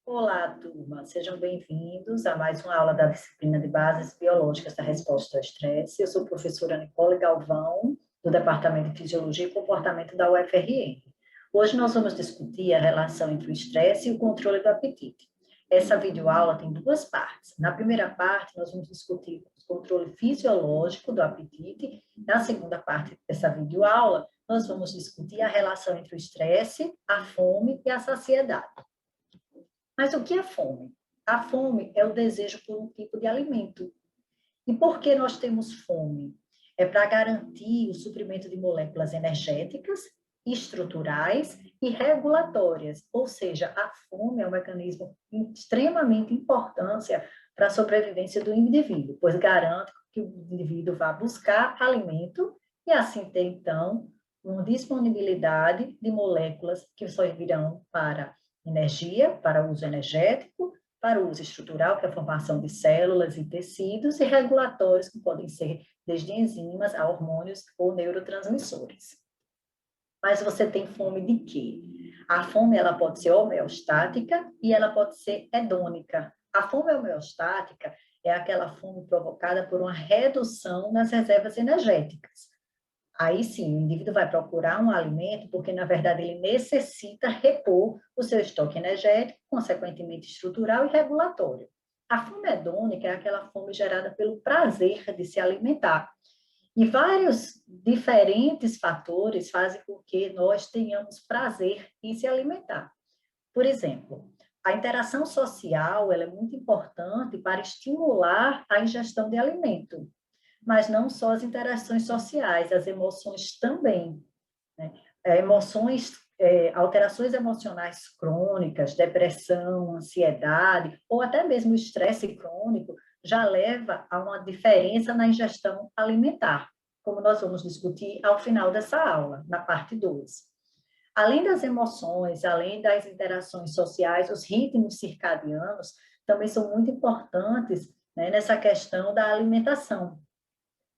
Olá, turma. Sejam bem-vindos a mais uma aula da disciplina de Bases Biológicas da Resposta ao Estresse. Eu sou a professora Nicole Galvão, do Departamento de Fisiologia e Comportamento da UFRN. Hoje nós vamos discutir a relação entre o estresse e o controle do apetite. Essa videoaula tem duas partes. Na primeira parte, nós vamos discutir o controle fisiológico do apetite. Na segunda parte dessa videoaula, nós vamos discutir a relação entre o estresse, a fome e a saciedade. Mas o que é fome? A fome é o desejo por um tipo de alimento. E por que nós temos fome? É para garantir o suprimento de moléculas energéticas, estruturais e regulatórias. Ou seja, a fome é um mecanismo extremamente importante para a sobrevivência do indivíduo, pois garante que o indivíduo vá buscar alimento e assim ter, então, uma disponibilidade de moléculas que servirão para energia, para uso energético, para o uso estrutural, que é a formação de células e tecidos, e regulatórios, que podem ser desde enzimas a hormônios ou neurotransmissores. Mas você tem fome de quê? A fome ela pode ser homeostática e ela pode ser hedônica. A fome homeostática é aquela fome provocada por uma redução nas reservas energéticas. Aí sim, o indivíduo vai procurar um alimento porque, na verdade, ele necessita repor o seu estoque energético, consequentemente estrutural e regulatório. A fome hedônica é aquela fome gerada pelo prazer de se alimentar. E vários diferentes fatores fazem com que nós tenhamos prazer em se alimentar. Por exemplo, a interação social ela é muito importante para estimular a ingestão de alimento, mas não só as interações sociais, as emoções também, né? Alterações emocionais crônicas, depressão, ansiedade, ou até mesmo o estresse crônico, já leva a uma diferença na ingestão alimentar, como nós vamos discutir ao final dessa aula, na parte 2. Além das emoções, além das interações sociais, os ritmos circadianos também são muito importantes, né, nessa questão da alimentação.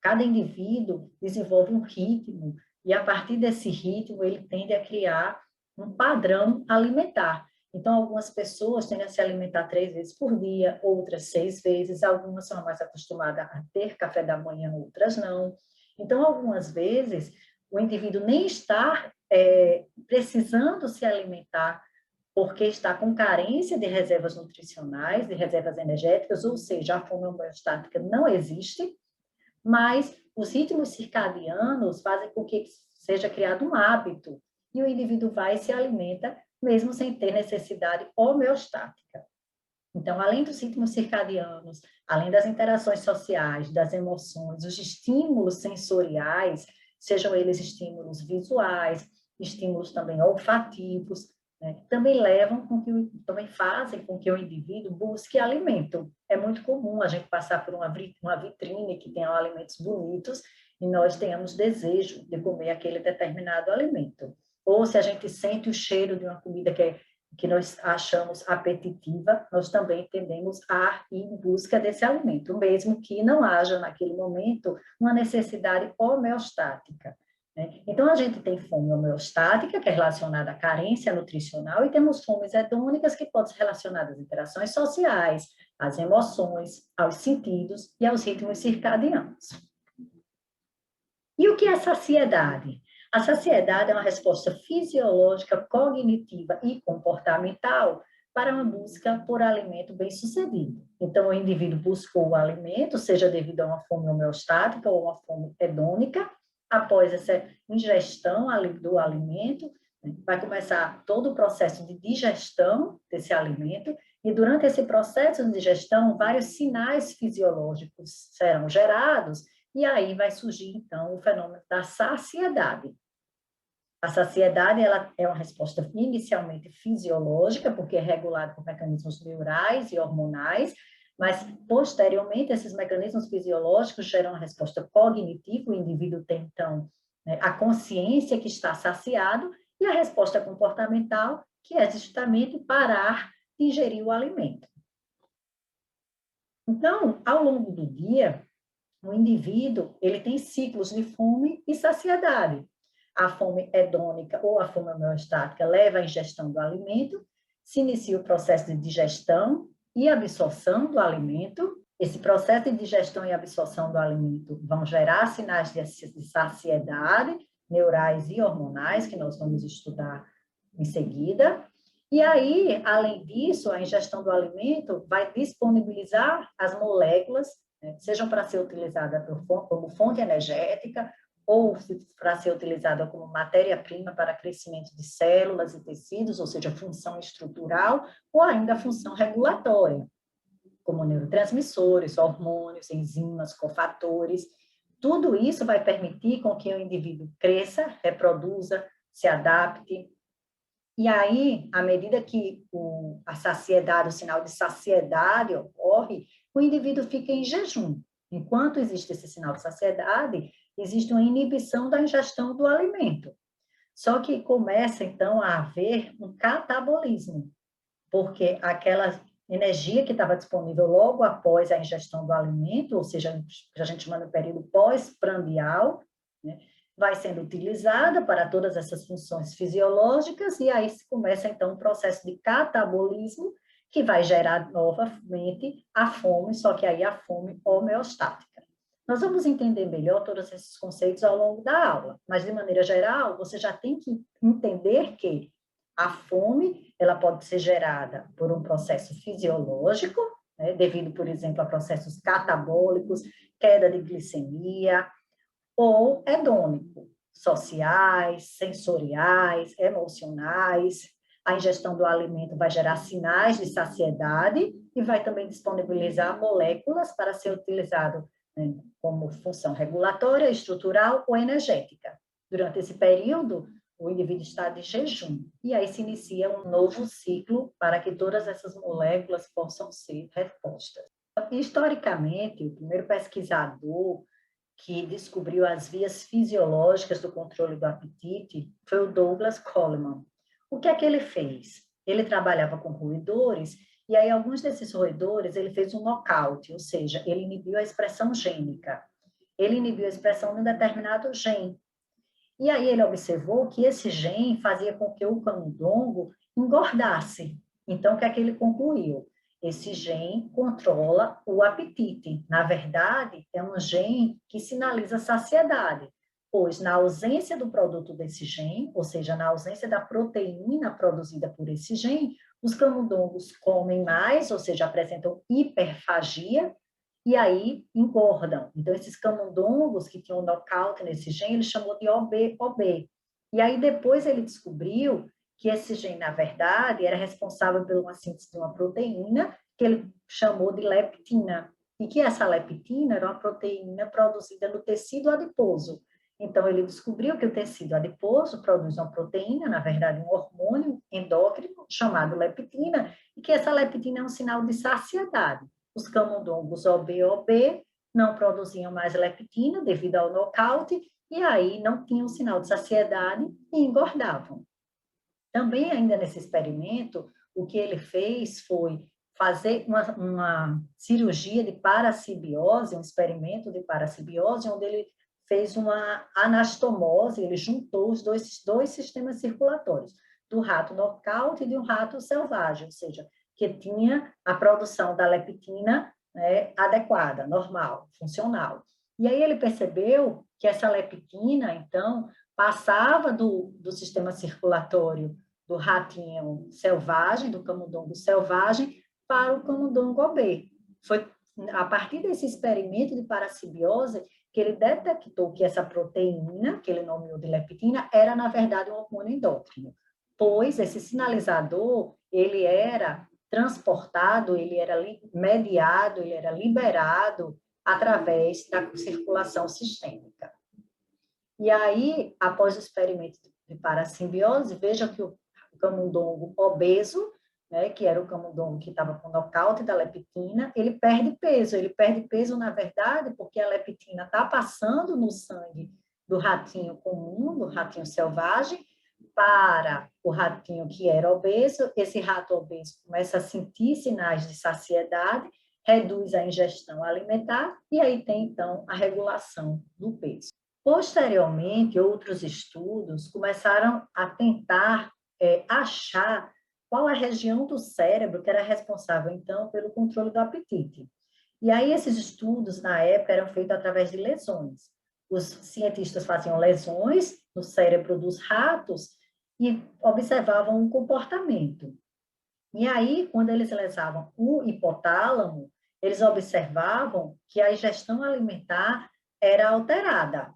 Cada indivíduo desenvolve um ritmo e, a partir desse ritmo, ele tende a criar um padrão alimentar. Então, algumas pessoas tendem a se alimentar 3 vezes por dia, outras 6 vezes, algumas são mais acostumadas a ter café da manhã, outras não. Então, algumas vezes, o indivíduo nem está precisando se alimentar porque está com carência de reservas nutricionais, de reservas energéticas, ou seja, a fome homeostática não existe, mas os ritmos circadianos fazem com que seja criado um hábito e o indivíduo vai e se alimenta mesmo sem ter necessidade homeostática. Então, além dos ritmos circadianos, além das interações sociais, das emoções, os estímulos sensoriais, sejam eles estímulos visuais, estímulos também olfativos, né, também fazem com que o indivíduo busque alimento. É muito comum a gente passar por uma vitrine que tenha alimentos bonitos e nós tenhamos desejo de comer aquele determinado alimento. Ou se a gente sente o cheiro de uma comida que nós achamos apetitiva, nós também tendemos a ir em busca desse alimento, mesmo que não haja naquele momento uma necessidade homeostática. Então, a gente tem fome homeostática, que é relacionada à carência nutricional, e temos fomes hedônicas, que podem ser relacionadas às interações sociais, às emoções, aos sentidos e aos ritmos circadianos. E o que é saciedade? A saciedade é uma resposta fisiológica, cognitiva e comportamental para uma busca por alimento bem-sucedido. Então, o indivíduo buscou o alimento, seja devido a uma fome homeostática ou uma fome hedônica. Após essa ingestão do alimento, vai começar todo o processo de digestão desse alimento, e durante esse processo de digestão, vários sinais fisiológicos serão gerados, e aí vai surgir, então, o fenômeno da saciedade. A saciedade ela é uma resposta inicialmente fisiológica, porque é regulada por mecanismos neurais e hormonais, mas, posteriormente, esses mecanismos fisiológicos geram uma resposta cognitiva, o indivíduo tem, então, a consciência que está saciado, e a resposta comportamental, que é justamente parar de ingerir o alimento. Então, ao longo do dia, o indivíduo ele tem ciclos de fome e saciedade. A fome hedônica ou a fome homeostática leva à ingestão do alimento, se inicia o processo de digestão e absorção do alimento. Esse processo de digestão e absorção do alimento vão gerar sinais de saciedade, neurais e hormonais, que nós vamos estudar em seguida. E aí, além disso, a ingestão do alimento vai disponibilizar as moléculas, né, sejam para ser utilizada como fonte energética ou para ser utilizada como matéria-prima para crescimento de células e tecidos, ou seja, função estrutural, ou ainda função regulatória, como neurotransmissores, hormônios, enzimas, cofatores. Tudo isso vai permitir com que o indivíduo cresça, reproduza, se adapte. E aí, à medida que a saciedade, o sinal de saciedade ocorre, o indivíduo fica em jejum. Enquanto existe esse sinal de saciedade, existe uma inibição da ingestão do alimento. Só que começa, então, a haver um catabolismo, porque aquela energia que estava disponível logo após a ingestão do alimento, ou seja, a gente chama no período pós-prandial, né, vai sendo utilizada para todas essas funções fisiológicas, e aí se começa, então, um processo de catabolismo, que vai gerar novamente a fome, só que aí a fome homeostática. Nós vamos entender melhor todos esses conceitos ao longo da aula, mas, de maneira geral, você já tem que entender que a fome, ela pode ser gerada por um processo fisiológico, né, devido, por exemplo, a processos catabólicos, queda de glicemia, ou hedônico, sociais, sensoriais, emocionais. A ingestão do alimento vai gerar sinais de saciedade e vai também disponibilizar moléculas para ser utilizado, né, como função regulatória, estrutural ou energética. Durante esse período, o indivíduo está de jejum, e aí se inicia um novo ciclo para que todas essas moléculas possam ser repostas. Historicamente, o primeiro pesquisador que descobriu as vias fisiológicas do controle do apetite foi o Douglas Coleman. O que é que ele fez? Ele trabalhava com roedores, e aí alguns desses roedores ele fez um nocaute, ou seja, ele inibiu a expressão gênica. Ele inibiu a expressão de um determinado gene. E aí ele observou que esse gene fazia com que o camundongo engordasse. Então, o que é que ele concluiu? Esse gene controla o apetite. Na verdade, é um gene que sinaliza saciedade, pois na ausência do produto desse gene, ou seja, na ausência da proteína produzida por esse gene, os camundongos comem mais, ou seja, apresentam hiperfagia, e aí engordam. Então, esses camundongos que tinham nocaute nesse gene, ele chamou de OB. E aí depois ele descobriu que esse gene, na verdade, era responsável por uma síntese de uma proteína que ele chamou de leptina, e que essa leptina era uma proteína produzida no tecido adiposo. Então, ele descobriu que o tecido adiposo produz uma proteína, na verdade, um hormônio endócrino chamado leptina, e que essa leptina é um sinal de saciedade. Os camundongos OB não produziam mais leptina devido ao nocaute, e aí não tinham sinal de saciedade e engordavam. Também, ainda nesse experimento, o que ele fez foi fazer uma cirurgia de parassimbiose, um experimento de parassimbiose, onde ele fez uma anastomose, ele juntou os dois sistemas circulatórios, do rato nocaute e de um rato selvagem, ou seja, que tinha a produção da leptina, né, adequada, normal, funcional. E aí ele percebeu que essa leptina, então, passava do sistema circulatório do ratinho selvagem, do camundongo selvagem, para o camundongo OB. Foi a partir desse experimento de parassimbiose que ele detectou que essa proteína, que ele nomeou de leptina, era, na verdade, um hormônio endócrino, pois esse sinalizador, ele era transportado, ele era mediado, ele era liberado através da circulação sistêmica. E aí, após o experimento de parassimbiose, veja que o camundongo obeso, né, que era o camundongo que estava com nocaute da leptina, ele perde peso. Ele perde peso, na verdade, porque a leptina está passando no sangue do ratinho comum, do ratinho selvagem, para o ratinho que era obeso. Esse rato obeso começa a sentir sinais de saciedade, reduz a ingestão alimentar, e aí tem, então, a regulação do peso. Posteriormente, outros estudos começaram a tentar achar qual a região do cérebro que era responsável, então, pelo controle do apetite. E aí, esses estudos, na época, eram feitos através de lesões. Os cientistas faziam lesões no cérebro dos ratos e observavam o comportamento. E aí, quando eles lesavam o hipotálamo, eles observavam que a ingestão alimentar era alterada.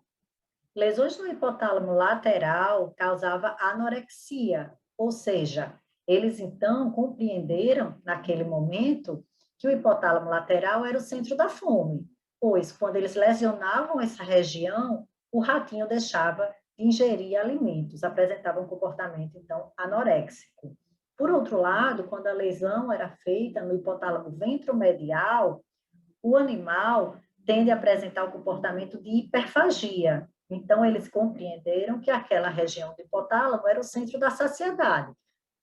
Lesões no hipotálamo lateral causavam anorexia, ou seja, eles então compreenderam, naquele momento, que o hipotálamo lateral era o centro da fome, pois quando eles lesionavam essa região, o ratinho deixava de ingerir alimentos, apresentava um comportamento, então, anoréxico. Por outro lado, quando a lesão era feita no hipotálamo ventromedial, o animal tende a apresentar o comportamento de hiperfagia. Então, eles compreenderam que aquela região do hipotálamo era o centro da saciedade,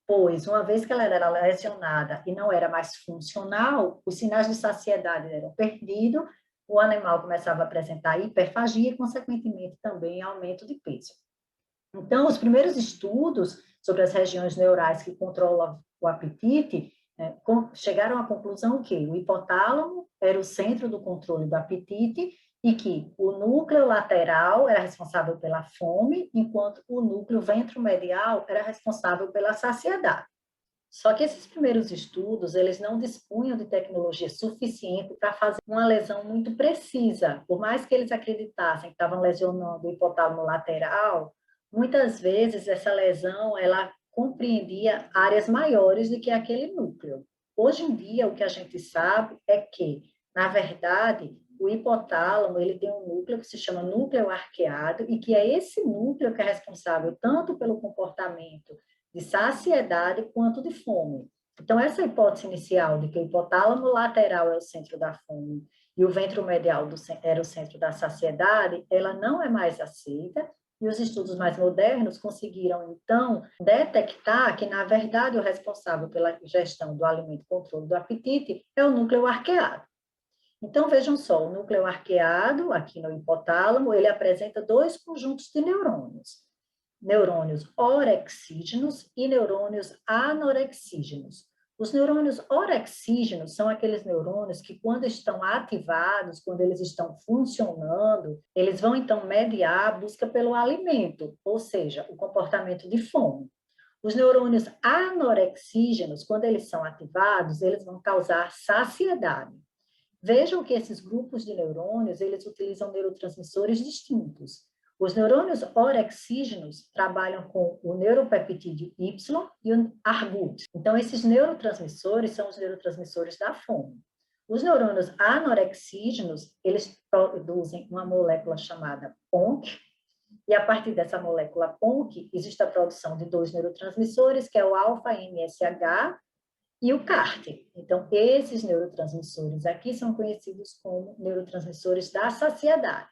pois, uma vez que ela era lesionada e não era mais funcional, os sinais de saciedade eram perdidos, o animal começava a apresentar hiperfagia e, consequentemente, também aumento de peso. Então, os primeiros estudos sobre as regiões neurais que controlam o apetite chegaram à conclusão que o hipotálamo era o centro do controle do apetite e que o núcleo lateral era responsável pela fome, enquanto o núcleo ventromedial era responsável pela saciedade. Só que esses primeiros estudos, eles não dispunham de tecnologia suficiente para fazer uma lesão muito precisa. Por mais que eles acreditassem que estavam lesionando o hipotálamo lateral, muitas vezes essa lesão, ela compreendia áreas maiores do que aquele núcleo. Hoje em dia, o que a gente sabe é que, na verdade, o hipotálamo, ele tem um núcleo que se chama núcleo arqueado e que é esse núcleo que é responsável tanto pelo comportamento de saciedade quanto de fome. Então, essa hipótese inicial de que o hipotálamo lateral é o centro da fome e o ventromedial era o centro da saciedade, ela não é mais aceita, e os estudos mais modernos conseguiram, então, detectar que, na verdade, o responsável pela gestão do alimento e controle do apetite é o núcleo arqueado. Então, vejam só, o núcleo arqueado, aqui no hipotálamo, ele apresenta dois conjuntos de neurônios orexígenos e neurônios anorexígenos. Os neurônios orexígenos são aqueles neurônios que, quando estão ativados, quando eles estão funcionando, eles vão, então, mediar a busca pelo alimento, ou seja, o comportamento de fome. Os neurônios anorexígenos, quando eles são ativados, eles vão causar saciedade. Vejam que esses grupos de neurônios, eles utilizam neurotransmissores distintos. Os neurônios orexígenos trabalham com o neuropeptídeo Y e o ARGUT. Então, esses neurotransmissores são os neurotransmissores da fome. Os neurônios anorexígenos, eles produzem uma molécula chamada PONC, e a partir dessa molécula PONC, existe a produção de dois neurotransmissores, que é o alfa-MSH e o CART. Então, esses neurotransmissores aqui são conhecidos como neurotransmissores da saciedade.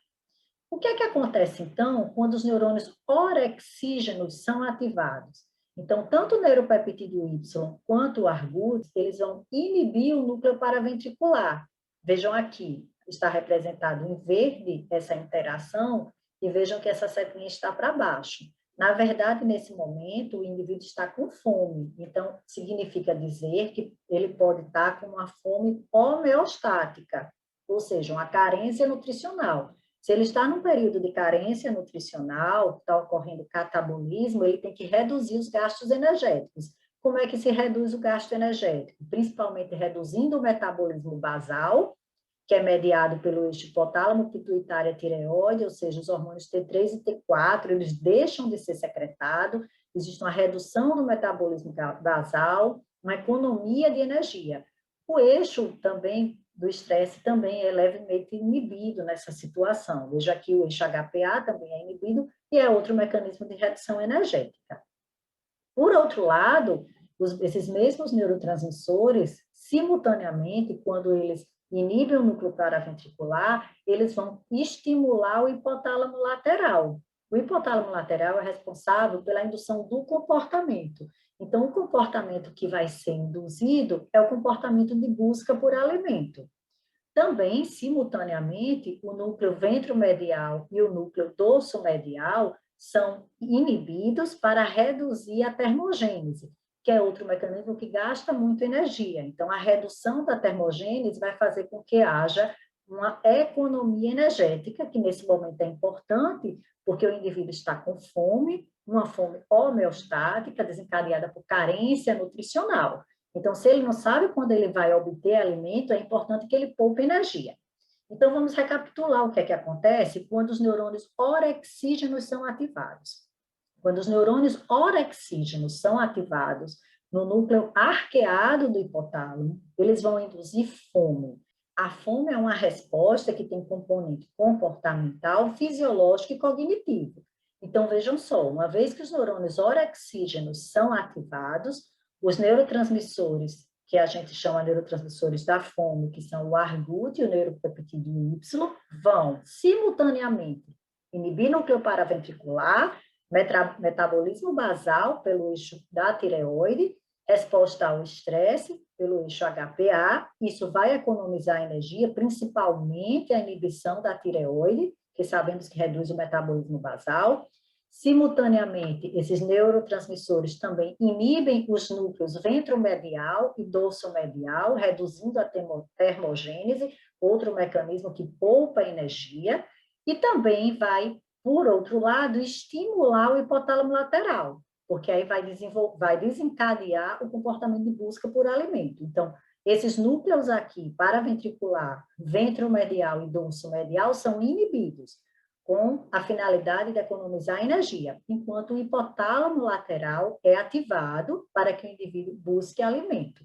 O que é que acontece, então, quando os neurônios orexígenos são ativados? Então, tanto o neuropeptídeo Y quanto o ARGUT, eles vão inibir o núcleo paraventricular. Vejam aqui, está representado em verde essa interação, e vejam que essa setinha está para baixo. Na verdade, nesse momento, o indivíduo está com fome. Então, significa dizer que ele pode estar com uma fome homeostática, ou seja, uma carência nutricional. Se ele está num período de carência nutricional, está ocorrendo catabolismo, ele tem que reduzir os gastos energéticos. Como é que se reduz o gasto energético? Principalmente reduzindo o metabolismo basal, que é mediado pelo eixo hipotálamo, pituitária, tireoide, ou seja, os hormônios T3 e T4, eles deixam de ser secretados, existe uma redução do metabolismo basal, uma economia de energia. O eixo também do estresse também é levemente inibido nessa situação. Veja aqui o eixo HPA também é inibido e é outro mecanismo de redução energética. Por outro lado, esses mesmos neurotransmissores, simultaneamente, quando eles inibem o núcleo paraventricular, eles vão estimular o hipotálamo lateral. O hipotálamo lateral é responsável pela indução do comportamento. Então, o comportamento que vai ser induzido é o comportamento de busca por alimento. Também, simultaneamente, o núcleo ventromedial e o núcleo dorsomedial são inibidos para reduzir a termogênese, que é outro mecanismo que gasta muito energia. Então, a redução da termogênese vai fazer com que haja uma economia energética, que nesse momento é importante, porque o indivíduo está com fome, uma fome homeostática, desencadeada por carência nutricional. Então, se ele não sabe quando ele vai obter alimento, é importante que ele poupe energia. Então, vamos recapitular o que é que acontece quando os neurônios orexígenos são ativados. Quando os neurônios orexígenos são ativados no núcleo arqueado do hipotálamo, eles vão induzir fome. A fome é uma resposta que tem componente comportamental, fisiológico e cognitivo. Então, vejam só, uma vez que os neurônios orexígenos são ativados, os neurotransmissores, que a gente chama de neurotransmissores da fome, que são o ARGUT e o neuropeptídeo Y, vão simultaneamente inibir núcleo paraventricular, metabolismo basal pelo eixo da tireoide, resposta ao estresse pelo eixo HPA, isso vai economizar energia, principalmente a inibição da tireoide, que sabemos que reduz o metabolismo basal. Simultaneamente, esses neurotransmissores também inibem os núcleos ventromedial e dorsomedial, reduzindo a termogênese, outro mecanismo que poupa energia, e também vai, por outro lado, estimular o hipotálamo lateral, porque aí vai desencadear o comportamento de busca por alimento. Então, esses núcleos aqui, paraventricular, ventromedial e dorsomedial, são inibidos, com a finalidade de economizar energia, enquanto o hipotálamo lateral é ativado para que o indivíduo busque alimento.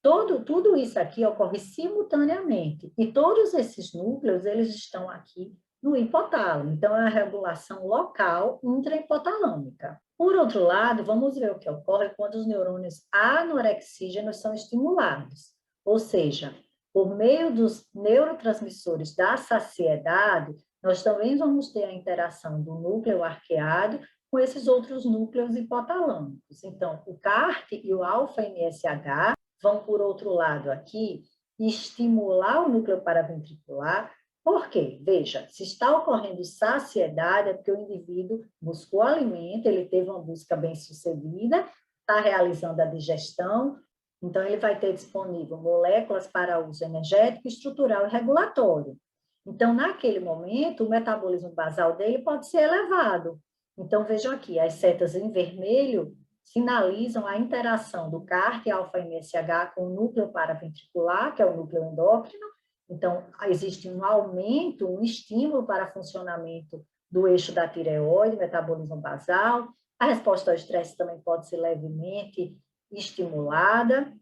Tudo isso aqui ocorre simultaneamente, e todos esses núcleos, eles estão aqui no hipotálamo, então é a regulação local intrahipotalâmica. Por outro lado, vamos ver o que ocorre quando os neurônios anorexígenos são estimulados, ou seja, por meio dos neurotransmissores da saciedade, nós também vamos ter a interação do núcleo arqueado com esses outros núcleos hipotalâmicos. Então, o CART e o alfa-MSH vão, por outro lado, aqui, estimular o núcleo paraventricular. Por quê? Veja, se está ocorrendo saciedade, é porque o indivíduo buscou alimento, ele teve uma busca bem-sucedida, está realizando a digestão, então ele vai ter disponível moléculas para uso energético, estrutural e regulatório. Então, naquele momento, o metabolismo basal dele pode ser elevado. Então, vejam aqui, as setas em vermelho sinalizam a interação do CART e alfa-MSH com o núcleo paraventricular, que é o núcleo endócrino. Então, existe um aumento, um estímulo para funcionamento do eixo da tireoide, metabolismo basal. A resposta ao estresse também pode ser levemente estimulada.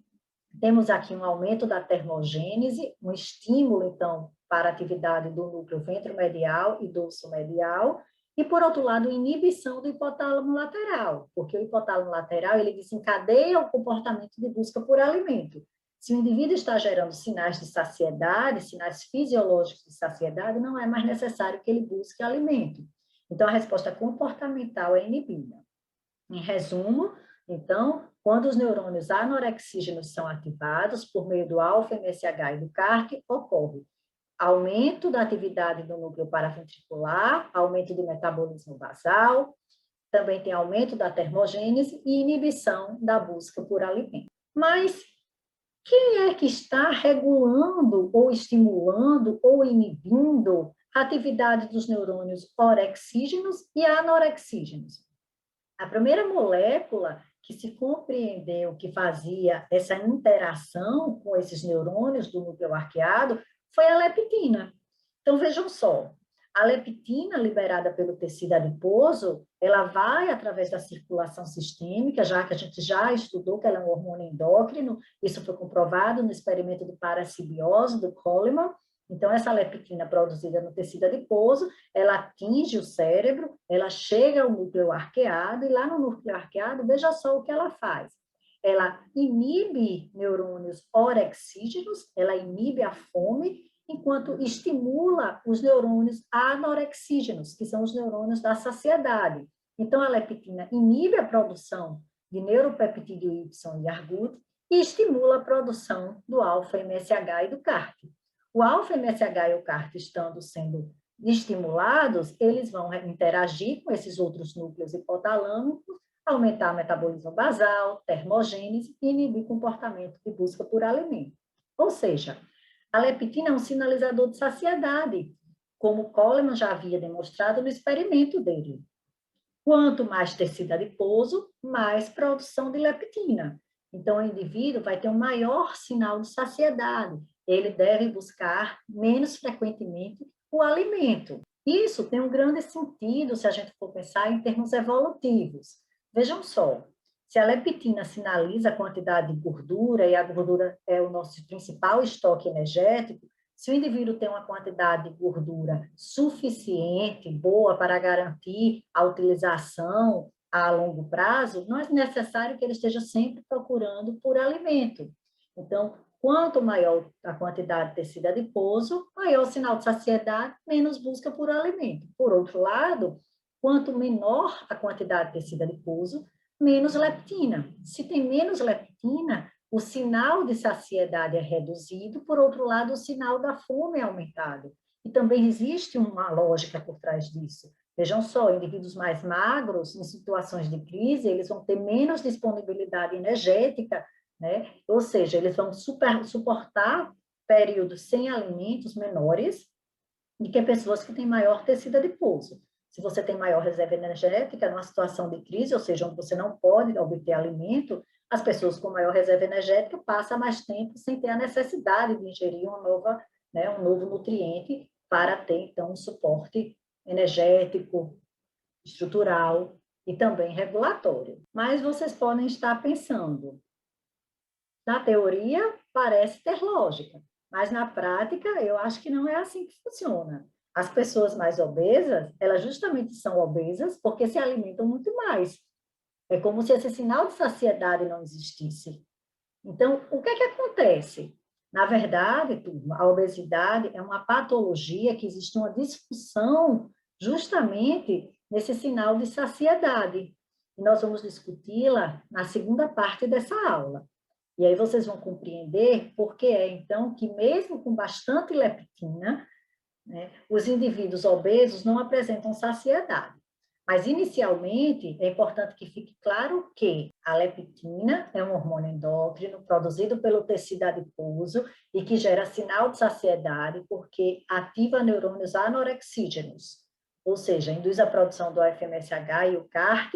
Temos aqui um aumento da termogênese, um estímulo, então, para a atividade do núcleo ventromedial e dorsomedial, e, por outro lado, inibição do hipotálamo lateral, porque o hipotálamo lateral ele desencadeia o comportamento de busca por alimento. Se o indivíduo está gerando sinais de saciedade, sinais fisiológicos de saciedade, não é mais necessário que ele busque alimento. Então, a resposta comportamental é inibida. Em resumo, então, quando os neurônios anorexígenos são ativados por meio do alfa-MSH e do CART, ocorre aumento da atividade do núcleo paraventricular, aumento do metabolismo basal, também tem aumento da termogênese e inibição da busca por alimento. Mas quem é que está regulando ou estimulando ou inibindo a atividade dos neurônios orexígenos e anorexígenos? A primeira molécula que se compreendeu que fazia essa interação com esses neurônios do núcleo arqueado foi a leptina. Então, vejam só, a leptina liberada pelo tecido adiposo, ela vai através da circulação sistêmica, já que a gente já estudou que ela é um hormônio endócrino, isso foi comprovado no experimento de parassibiose do Coleman. Então, essa leptina produzida no tecido adiposo, ela atinge o cérebro, ela chega ao núcleo arqueado, e lá no núcleo arqueado, veja só o que ela faz. Ela inibe neurônios orexígenos, ela inibe a fome, enquanto estimula os neurônios anorexígenos, que são os neurônios da saciedade. Então, a leptina inibe a produção de neuropeptídeo Y e ARGUT e estimula a produção do alfa-MSH e do CART. O alfa-MSH e o CART estando sendo estimulados, eles vão interagir com esses outros núcleos hipotalâmicos, aumentar o metabolismo basal, termogênese e inibir comportamento de busca por alimento. Ou seja, a leptina é um sinalizador de saciedade, como Coleman já havia demonstrado no experimento dele. Quanto mais tecido adiposo, mais produção de leptina. Então, o indivíduo vai ter um maior sinal de saciedade. Ele deve buscar menos frequentemente o alimento. Isso tem um grande sentido se a gente for pensar em termos evolutivos. Vejam só, se a leptina sinaliza a quantidade de gordura, e a gordura é o nosso principal estoque energético, se o indivíduo tem uma quantidade de gordura suficiente, boa, para garantir a utilização a longo prazo, não é necessário que ele esteja sempre procurando por alimento. Então, quanto maior a quantidade de tecido adiposo, maior o sinal de saciedade, menos busca por alimento. Por outro lado, quanto menor a quantidade de tecido adiposo, menos leptina. Se tem menos leptina, o sinal de saciedade é reduzido, por outro lado, o sinal da fome é aumentado. E também existe uma lógica por trás disso. Vejam só, indivíduos mais magros, em situações de crise, eles vão ter menos disponibilidade energética, né? Ou seja, eles vão suportar períodos sem alimentos menores do que pessoas que têm maior tecido adiposo. Se você tem maior reserva energética, numa situação de crise, ou seja, onde você não pode obter alimento, as pessoas com maior reserva energética passam mais tempo sem ter a necessidade de ingerir um novo nutriente para ter, então, um suporte energético, estrutural e também regulatório. Mas vocês podem estar pensando, na teoria parece ter lógica, mas na prática eu acho que não é assim que funciona. As pessoas mais obesas, elas justamente são obesas porque se alimentam muito mais. É como se esse sinal de saciedade não existisse. Então, o que é que acontece? Na verdade, turma, a obesidade é uma patologia que existe uma disfunção justamente nesse sinal de saciedade. E nós vamos discuti-la na segunda parte dessa aula. E aí vocês vão compreender por que é, então, que mesmo com bastante leptina, né, os indivíduos obesos não apresentam saciedade. Mas, inicialmente, é importante que fique claro que a leptina é um hormônio endócrino produzido pelo tecido adiposo e que gera sinal de saciedade porque ativa neurônios anorexígenos, ou seja, induz a produção do FMSH e o CART,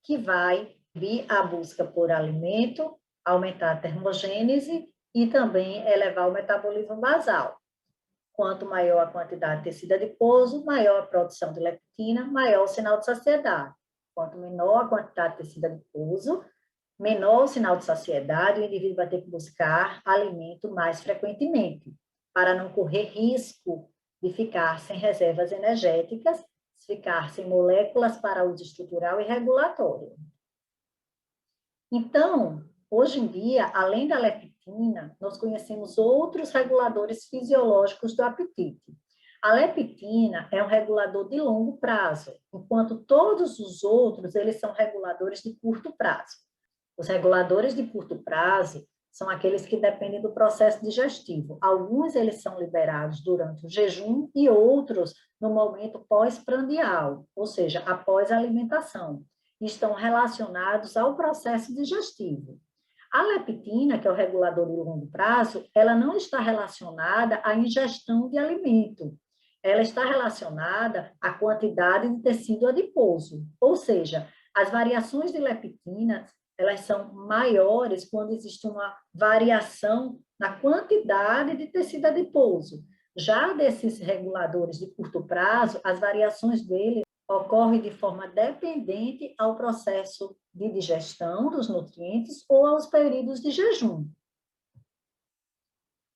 que vai vir a busca por alimento, aumentar a termogênese e também elevar o metabolismo basal. Quanto maior a quantidade de tecido adiposo, maior a produção de leptina, maior o sinal de saciedade. Quanto menor a quantidade de tecido adiposo, menor o sinal de saciedade, o indivíduo vai ter que buscar alimento mais frequentemente, para não correr risco de ficar sem reservas energéticas, ficar sem moléculas para uso estrutural e regulatório. Então, hoje em dia, além da leptina, nós conhecemos outros reguladores fisiológicos do apetite. A leptina é um regulador de longo prazo, enquanto todos os outros, eles são reguladores de curto prazo. Os reguladores de curto prazo são aqueles que dependem do processo digestivo. Alguns, eles são liberados durante o jejum e outros no momento pós-prandial, ou seja, após a alimentação. Estão relacionados ao processo digestivo. A leptina, que é o regulador de longo prazo, ela não está relacionada à ingestão de alimento. Ela está relacionada à quantidade de tecido adiposo. Ou seja, as variações de leptina, elas são maiores quando existe uma variação na quantidade de tecido adiposo. Já desses reguladores de curto prazo, as variações dele ocorre de forma dependente ao processo de digestão dos nutrientes ou aos períodos de jejum.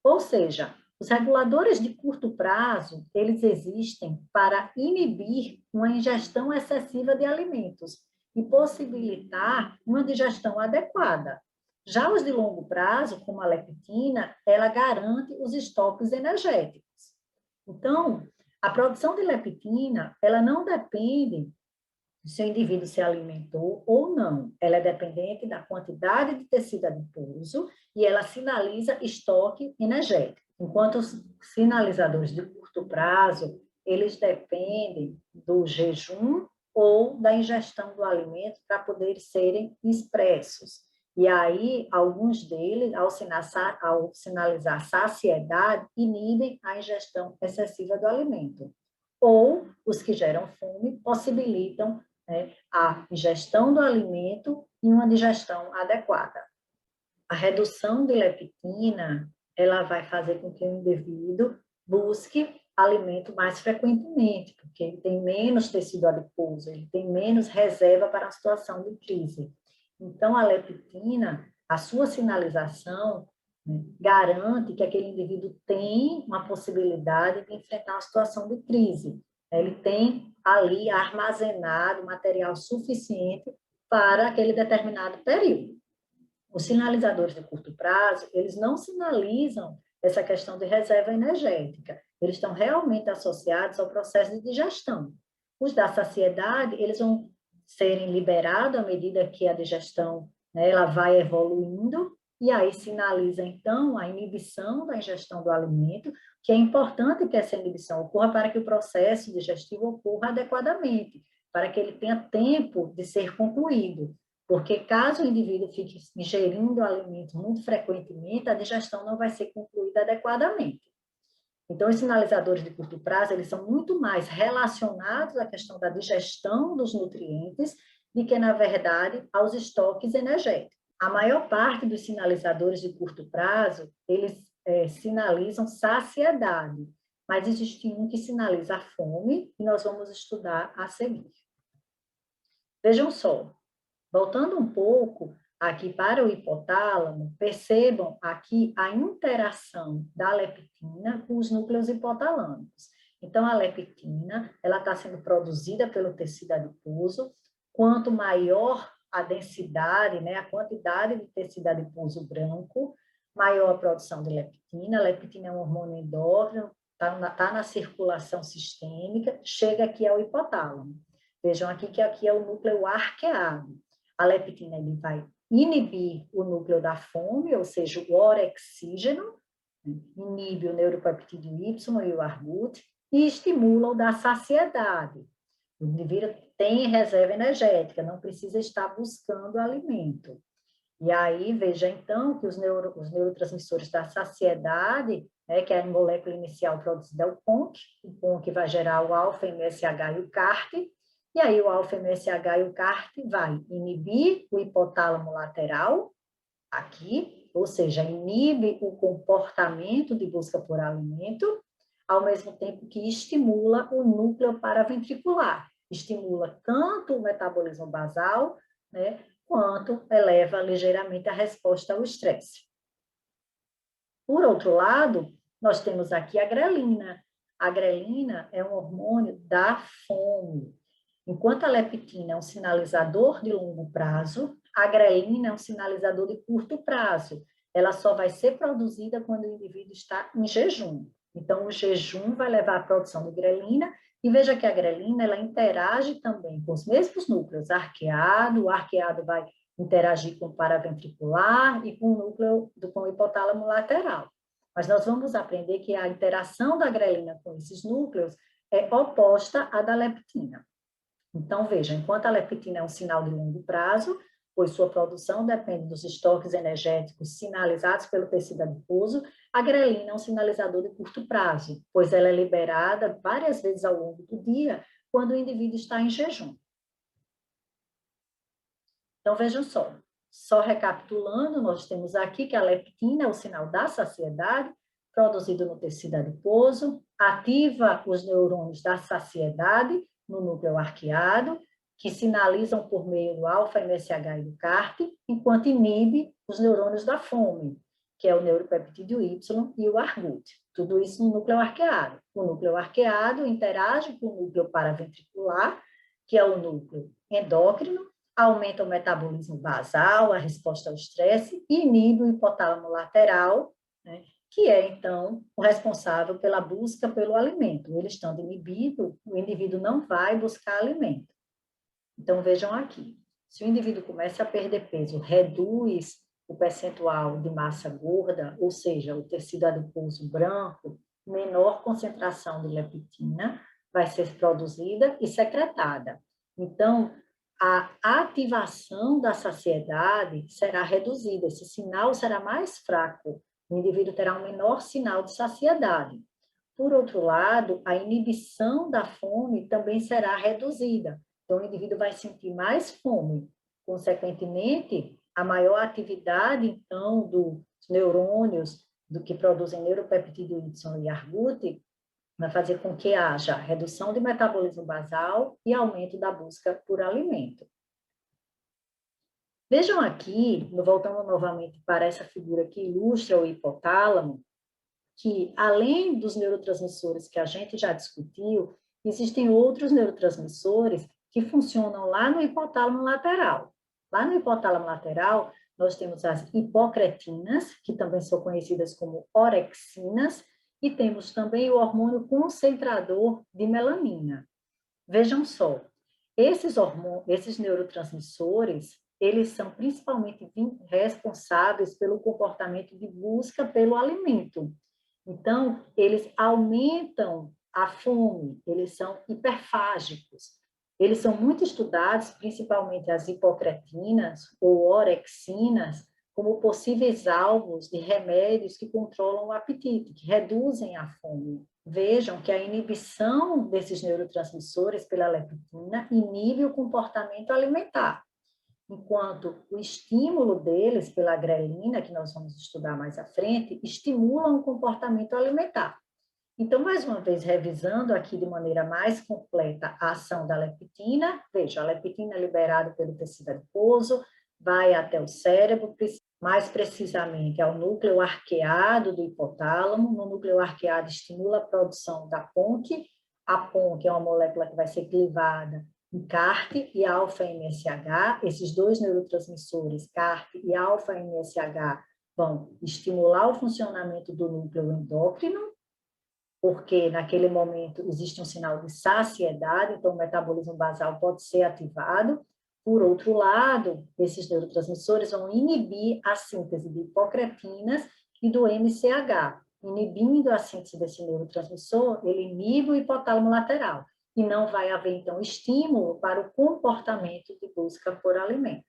Ou seja, os reguladores de curto prazo, eles existem para inibir uma ingestão excessiva de alimentos e possibilitar uma digestão adequada. Já os de longo prazo, como a leptina, ela garante os estoques energéticos. Então, a produção de leptina, ela não depende se o indivíduo se alimentou ou não. Ela é dependente da quantidade de tecido adiposo e ela sinaliza estoque energético. Enquanto os sinalizadores de curto prazo, eles dependem do jejum ou da ingestão do alimento para poder serem expressos. E aí, alguns deles, ao sinalizar saciedade, inibem a ingestão excessiva do alimento. Ou os que geram fome possibilitam, né, a ingestão do alimento e uma digestão adequada. A redução de leptina, ela vai fazer com que o indivíduo busque alimento mais frequentemente, porque ele tem menos tecido adiposo, ele tem menos reserva para a situação de crise. Então, a leptina, a sua sinalização, né, garante que aquele indivíduo tem uma possibilidade de enfrentar uma situação de crise. Ele tem ali armazenado material suficiente para aquele determinado período. Os sinalizadores de curto prazo, eles não sinalizam essa questão de reserva energética, eles estão realmente associados ao processo de digestão. Os da saciedade, eles vão serem liberados à medida que a digestão, né, ela vai evoluindo, e aí sinaliza, então, a inibição da ingestão do alimento, que é importante que essa inibição ocorra para que o processo digestivo ocorra adequadamente, para que ele tenha tempo de ser concluído. Porque caso o indivíduo fique ingerindo alimentos muito frequentemente, a digestão não vai ser concluída adequadamente. Então, os sinalizadores de curto prazo, eles são muito mais relacionados à questão da digestão dos nutrientes do que, na verdade, aos estoques energéticos. A maior parte dos sinalizadores de curto prazo, eles sinalizam saciedade, mas existe um que sinaliza a fome e nós vamos estudar a seguir. Vejam só, voltando um pouco aqui para o hipotálamo, percebam aqui a interação da leptina com os núcleos hipotalâmicos. Então, a leptina, ela está sendo produzida pelo tecido adiposo. Quanto maior a densidade, né, a quantidade de tecido adiposo branco, maior a produção de leptina. A leptina é um hormônio endócrino, está na circulação sistêmica, chega aqui ao hipotálamo. Vejam aqui que aqui é o núcleo arqueado. A leptina ele vai inibir o núcleo da fome, ou seja, o orexígeno, inibe o neuropeptídeo Y e o ARGUT, e estimula o da saciedade. O indivíduo tem reserva energética, não precisa estar buscando alimento. E aí, veja então que os neurotransmissores da saciedade, né, que é a molécula inicial produzida é o PONC vai gerar o alfa-MSH e o CART, e aí o alfa-MSH e o CART vai inibir o hipotálamo lateral, aqui, ou seja, inibe o comportamento de busca por alimento, ao mesmo tempo que estimula o núcleo paraventricular, estimula tanto o metabolismo basal, né, quanto eleva ligeiramente a resposta ao estresse. Por outro lado, nós temos aqui a grelina. A grelina é um hormônio da fome. Enquanto a leptina é um sinalizador de longo prazo, a grelina é um sinalizador de curto prazo. Ela só vai ser produzida quando o indivíduo está em jejum. Então, o jejum vai levar à produção de grelina, e veja que a grelina ela interage também com os mesmos núcleos, o arqueado vai interagir com o paraventricular e com o núcleo com o hipotálamo lateral. Mas nós vamos aprender que a interação da grelina com esses núcleos é oposta à da leptina. Então, veja, enquanto a leptina é um sinal de longo prazo, pois sua produção depende dos estoques energéticos sinalizados pelo tecido adiposo, a grelina é um sinalizador de curto prazo, pois ela é liberada várias vezes ao longo do dia, quando o indivíduo está em jejum. Então, vejam só recapitulando, nós temos aqui que a leptina é o sinal da saciedade, produzido no tecido adiposo, ativa os neurônios da saciedade no núcleo arqueado, que sinalizam por meio do alfa-MSH e do CART, enquanto inibe os neurônios da fome, que é o neuropeptídeo Y e o ARGUT. Tudo isso no núcleo arqueado. O núcleo arqueado interage com o núcleo paraventricular, que é o núcleo endócrino, aumenta o metabolismo basal, a resposta ao estresse, e inibe o hipotálamo lateral, né, que é, então, o responsável pela busca pelo alimento. Ele estando inibido, o indivíduo não vai buscar alimento. Então, vejam aqui, se o indivíduo começa a perder peso, reduz o percentual de massa gorda, ou seja, o tecido adiposo branco, menor concentração de leptina vai ser produzida e secretada. Então, a ativação da saciedade será reduzida, esse sinal será mais fraco, o indivíduo terá um menor sinal de saciedade. Por outro lado, a inibição da fome também será reduzida, então o indivíduo vai sentir mais fome, consequentemente, a maior atividade, então, dos neurônios do que produzem neuropeptídeo Y e ARGUT vai fazer com que haja redução de metabolismo basal e aumento da busca por alimento. Vejam aqui, voltando novamente para essa figura que ilustra o hipotálamo, que além dos neurotransmissores que a gente já discutiu, existem outros neurotransmissores que funcionam lá no hipotálamo lateral. Lá no hipotálamo lateral, nós temos as hipocretinas, que também são conhecidas como orexinas, e temos também o hormônio concentrador de melanina. Vejam só, esses neurotransmissores, eles são principalmente responsáveis pelo comportamento de busca pelo alimento. Então, eles aumentam a fome, eles são hiperfágicos. Eles são muito estudados, principalmente as hipocretinas ou orexinas, como possíveis alvos de remédios que controlam o apetite, que reduzem a fome. Vejam que a inibição desses neurotransmissores pela leptina inibe o comportamento alimentar, enquanto o estímulo deles pela grelina, que nós vamos estudar mais à frente, estimula o comportamento alimentar. Então, mais uma vez, revisando aqui de maneira mais completa a ação da leptina, veja, a leptina é liberada pelo tecido adiposo, vai até o cérebro, mais precisamente ao núcleo arqueado do hipotálamo. No núcleo arqueado estimula a produção da PONC. A PONC é uma molécula que vai ser clivada em CART e alfa-MSH. Esses dois neurotransmissores, CART e alfa-MSH, vão estimular o funcionamento do núcleo endócrino, porque naquele momento existe um sinal de saciedade, então o metabolismo basal pode ser ativado. Por outro lado, esses neurotransmissores vão inibir a síntese de hipocretinas e do MCH. Inibindo a síntese desse neurotransmissor, ele inibe o hipotálamo lateral e não vai haver, então, estímulo para o comportamento de busca por alimento.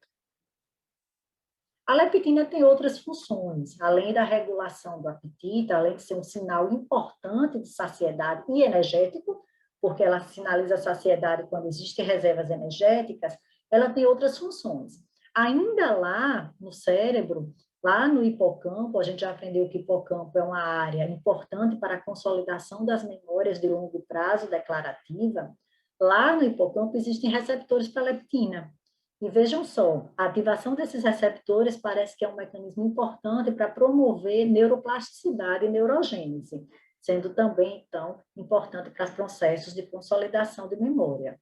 A leptina tem outras funções, além da regulação do apetite, além de ser um sinal importante de saciedade e energético, porque ela sinaliza a saciedade quando existem reservas energéticas, ela tem outras funções. Ainda lá no cérebro, lá no hipocampo, a gente já aprendeu que o hipocampo é uma área importante para a consolidação das memórias de longo prazo declarativa. Lá no hipocampo existem receptores para leptina. E vejam só, a ativação desses receptores parece que é um mecanismo importante para promover neuroplasticidade e neurogênese, sendo também, então, importante para os processos de consolidação de memória.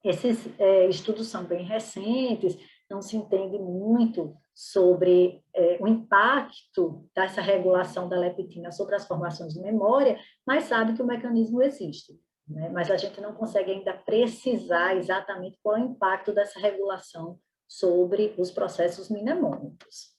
Esses estudos são bem recentes, não se entende muito sobre o impacto dessa regulação da leptina sobre as formações de memória, mas sabe que o mecanismo existe, né? Mas a gente não consegue ainda precisar exatamente qual é o impacto dessa regulação sobre os processos mnemônicos.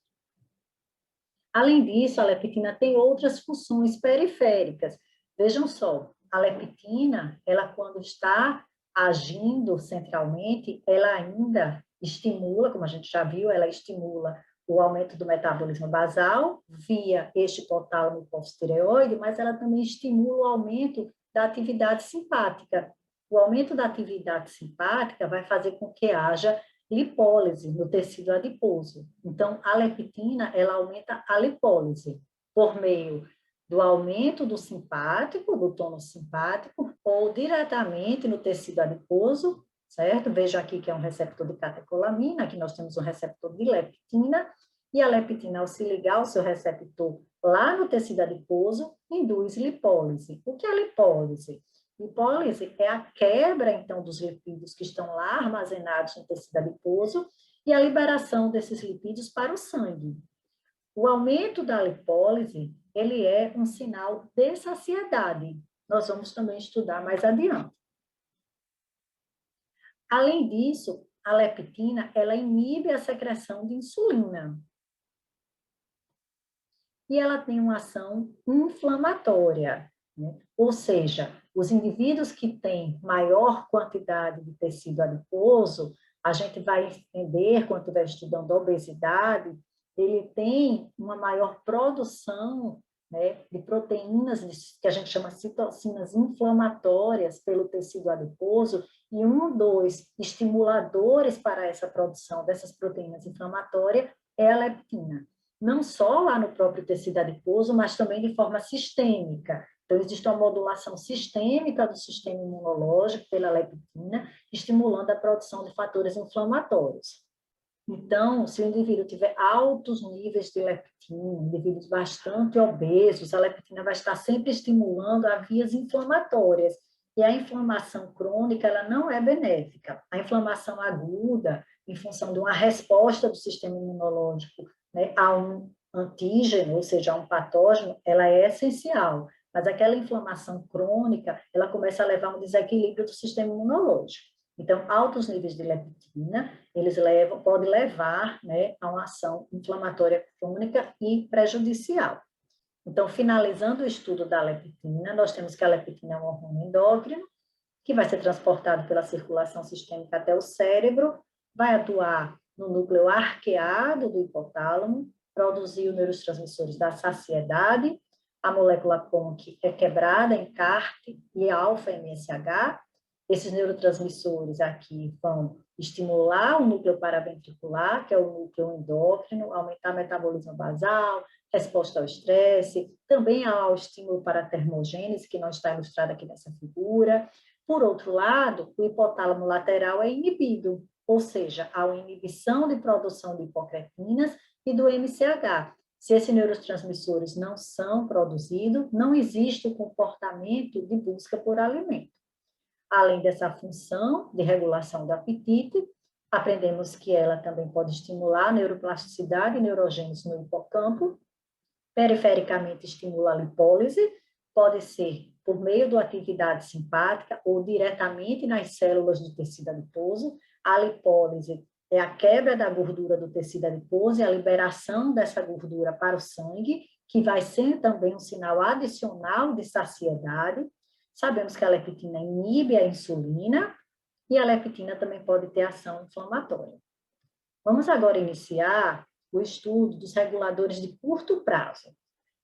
Além disso, a leptina tem outras funções periféricas. Vejam só, a leptina, ela quando está agindo centralmente, ela ainda estimula, como a gente já viu, ela estimula o aumento do metabolismo basal via este hipotálamo hipotireoide, mas ela também estimula o aumento da atividade simpática. O aumento da atividade simpática vai fazer com que haja lipólise no tecido adiposo. Então, a leptina, ela aumenta a lipólise por meio do aumento do simpático, do tônus simpático, ou diretamente no tecido adiposo, certo? Veja aqui que é um receptor de catecolamina, aqui nós temos um receptor de leptina, e a leptina, ao se ligar ao seu receptor lá no tecido adiposo, induz lipólise. O que é lipólise? Lipólise é a quebra, então, dos lipídios que estão lá armazenados no tecido adiposo e a liberação desses lipídios para o sangue. O aumento da lipólise, ele é um sinal de saciedade. Nós vamos também estudar mais adiante. Além disso, a leptina, ela inibe a secreção de insulina. E ela tem uma ação inflamatória, né? Ou seja, Os indivíduos que têm maior quantidade de tecido adiposo, a gente vai entender, quando estiver estudando a obesidade, ele tem uma maior produção, né, de proteínas que a gente chama citocinas inflamatórias pelo tecido adiposo, e dos estimuladores para essa produção dessas proteínas inflamatórias é a leptina. Não só lá no próprio tecido adiposo, mas também de forma sistêmica. Então, existe uma modulação sistêmica do sistema imunológico pela leptina, estimulando a produção de fatores inflamatórios. Então, se o indivíduo tiver altos níveis de leptina, indivíduos bastante obesos, a leptina vai estar sempre estimulando as vias inflamatórias. E a inflamação crônica, ela não é benéfica. A inflamação aguda, em função de uma resposta do sistema imunológico, né, a um antígeno, ou seja, a um patógeno, ela é essencial. Mas aquela inflamação crônica, ela começa a levar a um desequilíbrio do sistema imunológico. Então, altos níveis de leptina, podem levar, né, a uma ação inflamatória crônica e prejudicial. Então, finalizando o estudo da leptina, nós temos que a leptina é um hormônio endócrino, que vai ser transportado pela circulação sistêmica até o cérebro, vai atuar no núcleo arqueado do hipotálamo, produzir os neurotransmissores da saciedade, a molécula CONC é quebrada em CART e alfa-MSH. Esses neurotransmissores aqui vão estimular o núcleo paraventricular, que é o núcleo endócrino, aumentar o metabolismo basal, resposta ao estresse, também ao estímulo para a termogênese, que não está ilustrado aqui nessa figura. Por outro lado, o hipotálamo lateral é inibido, ou seja, há uma inibição de produção de hipocretinas e do MCH. Se esses neurotransmissores não são produzidos, não existe o comportamento de busca por alimento. Além dessa função de regulação do apetite, aprendemos que ela também pode estimular a neuroplasticidade e neurogênese no hipocampo, perifericamente estimula a lipólise, pode ser por meio da atividade simpática ou diretamente nas células do tecido adiposo. A lipólise é a quebra da gordura do tecido adiposo e a liberação dessa gordura para o sangue, que vai ser também um sinal adicional de saciedade. Sabemos que a leptina inibe a insulina e a leptina também pode ter ação inflamatória. Vamos agora iniciar o estudo dos reguladores de curto prazo.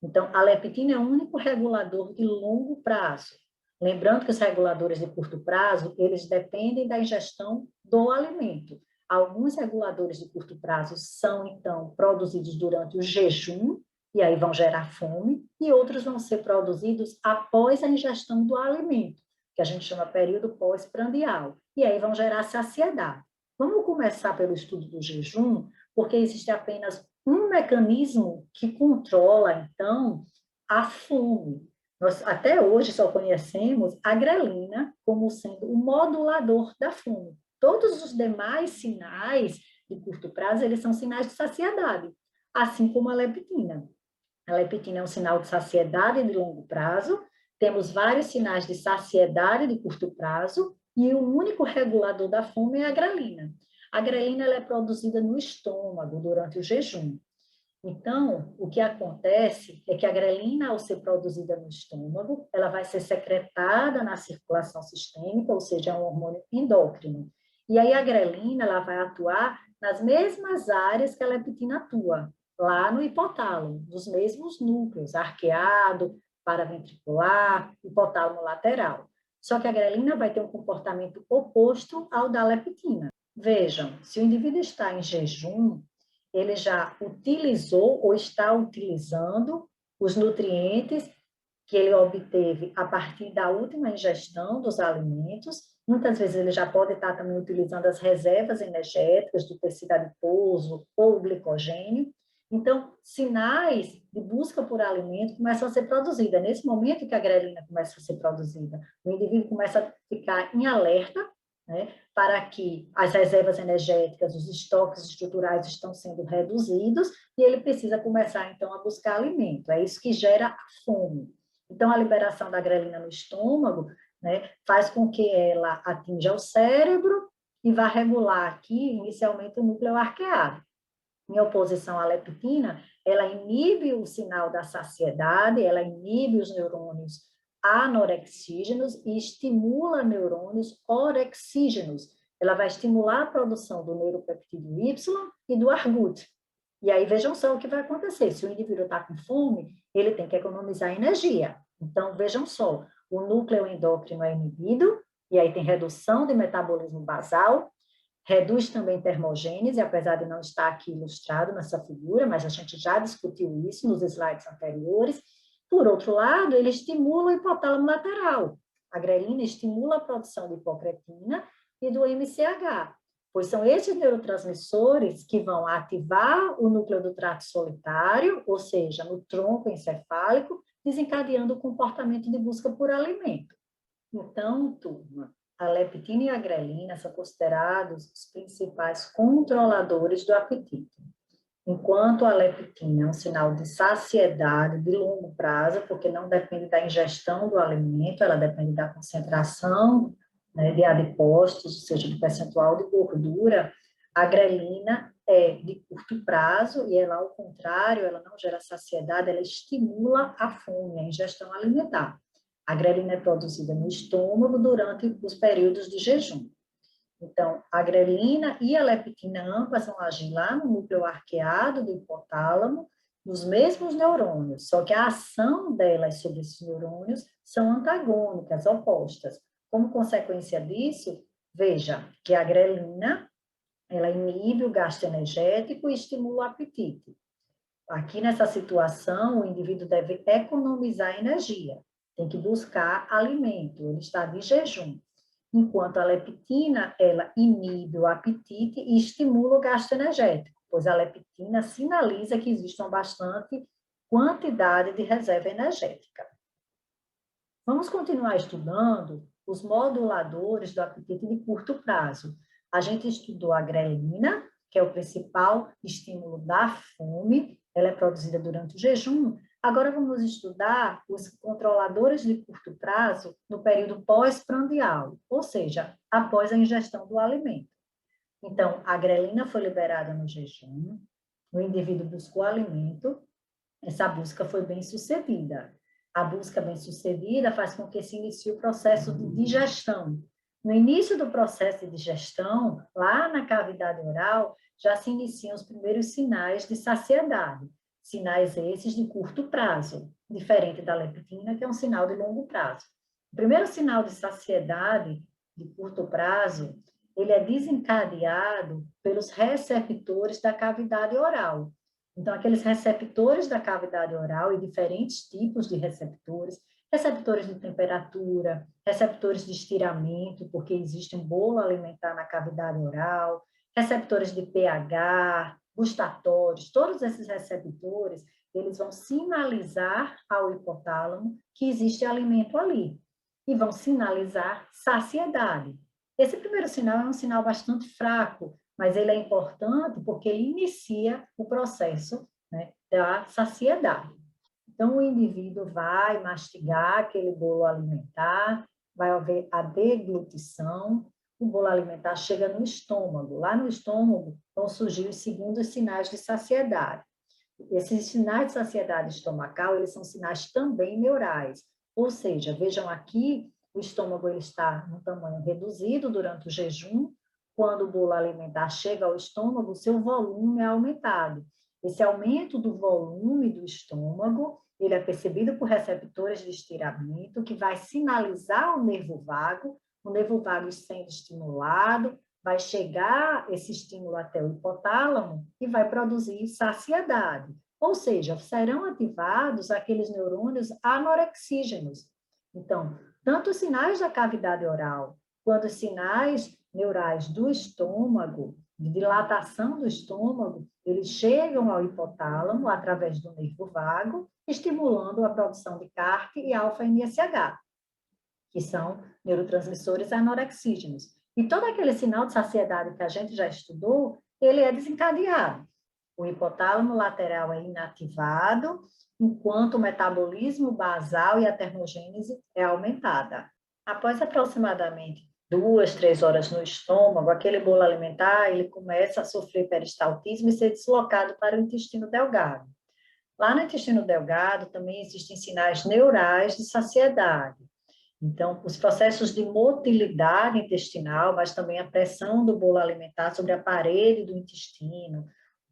Então, a leptina é o único regulador de longo prazo. Lembrando que os reguladores de curto prazo, eles dependem da ingestão do alimento. Alguns reguladores de curto prazo são, então, produzidos durante o jejum, e aí vão gerar fome, e outros vão ser produzidos após a ingestão do alimento, que a gente chama período pós-prandial, e aí vão gerar saciedade. Vamos começar pelo estudo do jejum, porque existe apenas um mecanismo que controla, então, a fome. Nós até hoje só conhecemos a grelina como sendo o modulador da fome. Todos os demais sinais de curto prazo, eles são sinais de saciedade, assim como a leptina. A leptina é um sinal de saciedade de longo prazo, temos vários sinais de saciedade de curto prazo, e o único regulador da fome é a grelina. A grelina ela é produzida no estômago durante o jejum. Então, o que acontece é que a grelina, ao ser produzida no estômago, ela vai ser secretada na circulação sistêmica, ou seja, é um hormônio endócrino. E aí a grelina ela vai atuar nas mesmas áreas que a leptina atua, lá no hipotálamo, nos mesmos núcleos, arqueado, paraventricular, hipotálamo lateral. Só que a grelina vai ter um comportamento oposto ao da leptina. Vejam, se o indivíduo está em jejum, ele já utilizou ou está utilizando os nutrientes que ele obteve a partir da última ingestão dos alimentos. Muitas vezes ele já pode estar também utilizando as reservas energéticas do tecido adiposo ou o glicogênio. Então, sinais de busca por alimento começam a ser produzidos. É nesse momento que a grelina começa a ser produzida. O indivíduo começa a ficar em alerta, né, para que as reservas energéticas, os estoques estruturais estão sendo reduzidos e ele precisa começar, então, a buscar alimento. É isso que gera a fome. Então, a liberação da grelina no estômago, né, faz com que ela atinja o cérebro e vá regular aqui, inicialmente, o núcleo arqueado. Em oposição à leptina, ela inibe o sinal da saciedade, ela inibe os neurônios anorexígenos e estimula neurônios orexígenos. Ela vai estimular a produção do neuropeptídeo Y e do ARGUT. E aí, vejam só o que vai acontecer. Se o indivíduo está com fome, ele tem que economizar energia. Então, vejam só, o núcleo endócrino é inibido, e aí tem redução de metabolismo basal, reduz também termogênese, apesar de não estar aqui ilustrado nessa figura, mas a gente já discutiu isso nos slides anteriores. Por outro lado, ele estimula o hipotálamo lateral. A grelina estimula a produção de hipocretina e do MCH, pois são esses neurotransmissores que vão ativar o núcleo do trato solitário, ou seja, no tronco encefálico, desencadeando o comportamento de busca por alimento. Então, turma, a leptina e a grelina são considerados os principais controladores do apetite. Enquanto a leptina é um sinal de saciedade de longo prazo, porque não depende da ingestão do alimento, ela depende da concentração, né, de adipócitos, ou seja, do percentual de gordura, a grelina é de curto prazo e ela, ao contrário, ela não gera saciedade, ela estimula a fome, a ingestão alimentar. A grelina é produzida no estômago durante os períodos de jejum. Então, a grelina e a leptina ambas vão agir lá no núcleo arqueado do hipotálamo, nos mesmos neurônios, só que a ação delas sobre esses neurônios são antagônicas, opostas. Como consequência disso, veja que a grelina, ela inibe o gasto energético e estimula o apetite. Aqui nessa situação, o indivíduo deve economizar energia, tem que buscar alimento, ele está de jejum. Enquanto a leptina, ela inibe o apetite e estimula o gasto energético, pois a leptina sinaliza que existe uma bastante quantidade de reserva energética. Vamos continuar estudando os moduladores do apetite de curto prazo. A gente estudou a grelina, que é o principal estímulo da fome, ela é produzida durante o jejum. Agora vamos estudar os controladores de curto prazo no período pós-prandial, ou seja, após a ingestão do alimento. Então, a grelina foi liberada no jejum, o indivíduo buscou alimento, essa busca foi bem-sucedida. A busca bem-sucedida faz com que se inicie o processo de digestão. No início do processo de digestão, lá na cavidade oral, já se iniciam os primeiros sinais de saciedade. Sinais esses de curto prazo, diferente da leptina, que é um sinal de longo prazo. O primeiro sinal de saciedade de curto prazo, ele é desencadeado pelos receptores da cavidade oral. Então, aqueles receptores da cavidade oral e diferentes tipos de receptores, receptores de temperatura, receptores de estiramento, porque existe um bolo alimentar na cavidade oral, receptores de pH, gustatórios, todos esses receptores, eles vão sinalizar ao hipotálamo que existe alimento ali e vão sinalizar saciedade. Esse primeiro sinal é um sinal bastante fraco, mas ele é importante porque ele inicia o processo, né, da saciedade. Então, o indivíduo vai mastigar aquele bolo alimentar, vai haver a deglutição, o bolo alimentar chega no estômago. Lá no estômago vão surgir os segundos sinais de saciedade. Esses sinais de saciedade estomacal, eles são sinais também neurais. Ou seja, vejam aqui, o estômago ele está num tamanho reduzido durante o jejum. Quando o bolo alimentar chega ao estômago, seu volume é aumentado. Esse aumento do volume do estômago, ele é percebido por receptores de estiramento, que vai sinalizar o nervo vago sendo estimulado, vai chegar esse estímulo até o hipotálamo e vai produzir saciedade. Ou seja, serão ativados aqueles neurônios anorexígenos. Então, tanto os sinais da cavidade oral, quanto os sinais neurais do estômago, de dilatação do estômago, eles chegam ao hipotálamo através do nervo vago, estimulando a produção de CART e alfa-MSH, que são neurotransmissores anorexígenos. E todo aquele sinal de saciedade que a gente já estudou, ele é desencadeado. O hipotálamo lateral é inativado, enquanto o metabolismo basal e a termogênese é aumentada. Após aproximadamente 2, 3 horas no estômago, aquele bolo alimentar, ele começa a sofrer peristaltismo e ser deslocado para o intestino delgado. Lá no intestino delgado também existem sinais neurais de saciedade. Então, os processos de motilidade intestinal, mas também a pressão do bolo alimentar sobre a parede do intestino,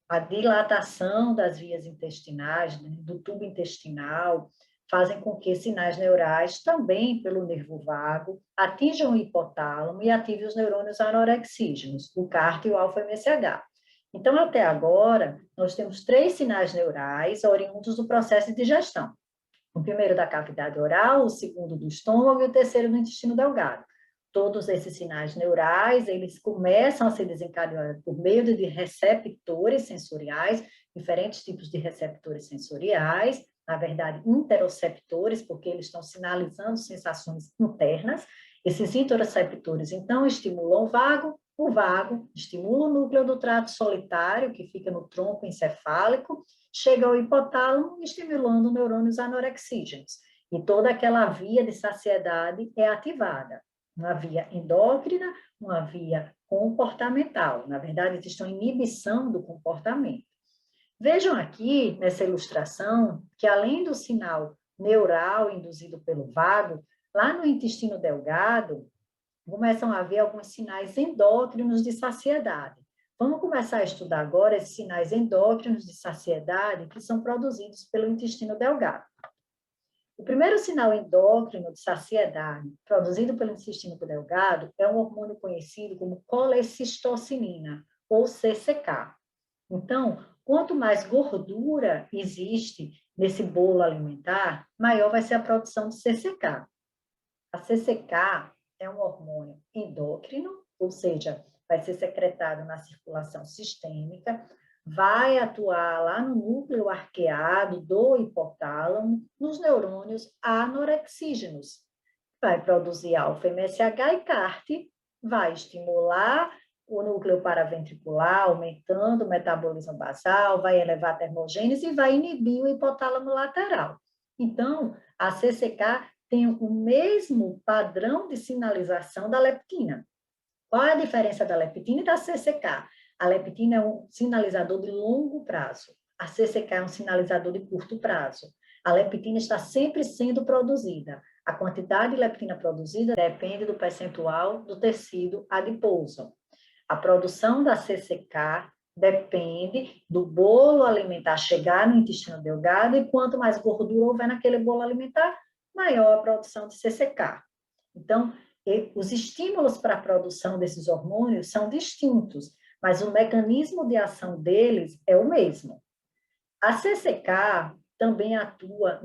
a dilatação das vias intestinais, do tubo intestinal, fazem com que sinais neurais, também pelo nervo vago, atinjam o hipotálamo e ativem os neurônios anorexígenos, o CART e o alfa-MSH. Então, até agora, nós temos 3 sinais neurais oriundos do processo de digestão. O primeiro da cavidade oral, o segundo do estômago e o terceiro do intestino delgado. Todos esses sinais neurais, eles começam a ser desencadeados por meio de receptores sensoriais, diferentes tipos de receptores sensoriais, na verdade, interoceptores, porque eles estão sinalizando sensações internas. Esses interoceptores, então, estimulam o vago estimula o núcleo do trato solitário, que fica no tronco encefálico, chega ao hipotálamo, estimulando neurônios anorexígenos. E toda aquela via de saciedade é ativada. Uma via endócrina, uma via comportamental. Na verdade, existe uma inibição do comportamento. Vejam aqui, nessa ilustração, que além do sinal neural induzido pelo vago, lá no intestino delgado, começam a haver alguns sinais endócrinos de saciedade. Vamos começar a estudar agora esses sinais endócrinos de saciedade que são produzidos pelo intestino delgado. O primeiro sinal endócrino de saciedade produzido pelo intestino delgado é um hormônio conhecido como colecistocinina, ou CCK. Então, quanto mais gordura existe nesse bolo alimentar, maior vai ser a produção de CCK. A CCK é um hormônio endócrino, ou seja, vai ser secretado na circulação sistêmica, vai atuar lá no núcleo arqueado do hipotálamo, nos neurônios anorexígenos. Vai produzir alfa-MSH e CART, vai estimular o núcleo paraventricular, aumentando o metabolismo basal, vai elevar a termogênese e vai inibir o hipotálamo lateral. Então, a CCK tem o mesmo padrão de sinalização da leptina. Qual é a diferença da leptina e da CCK? A leptina é um sinalizador de longo prazo. A CCK é um sinalizador de curto prazo. A leptina está sempre sendo produzida. A quantidade de leptina produzida depende do percentual do tecido adiposo. A produção da CCK depende do bolo alimentar chegar no intestino delgado e quanto mais gordura houver naquele bolo alimentar, maior a produção de CCK. Então, os estímulos para a produção desses hormônios são distintos, mas o mecanismo de ação deles é o mesmo. A CCK também atua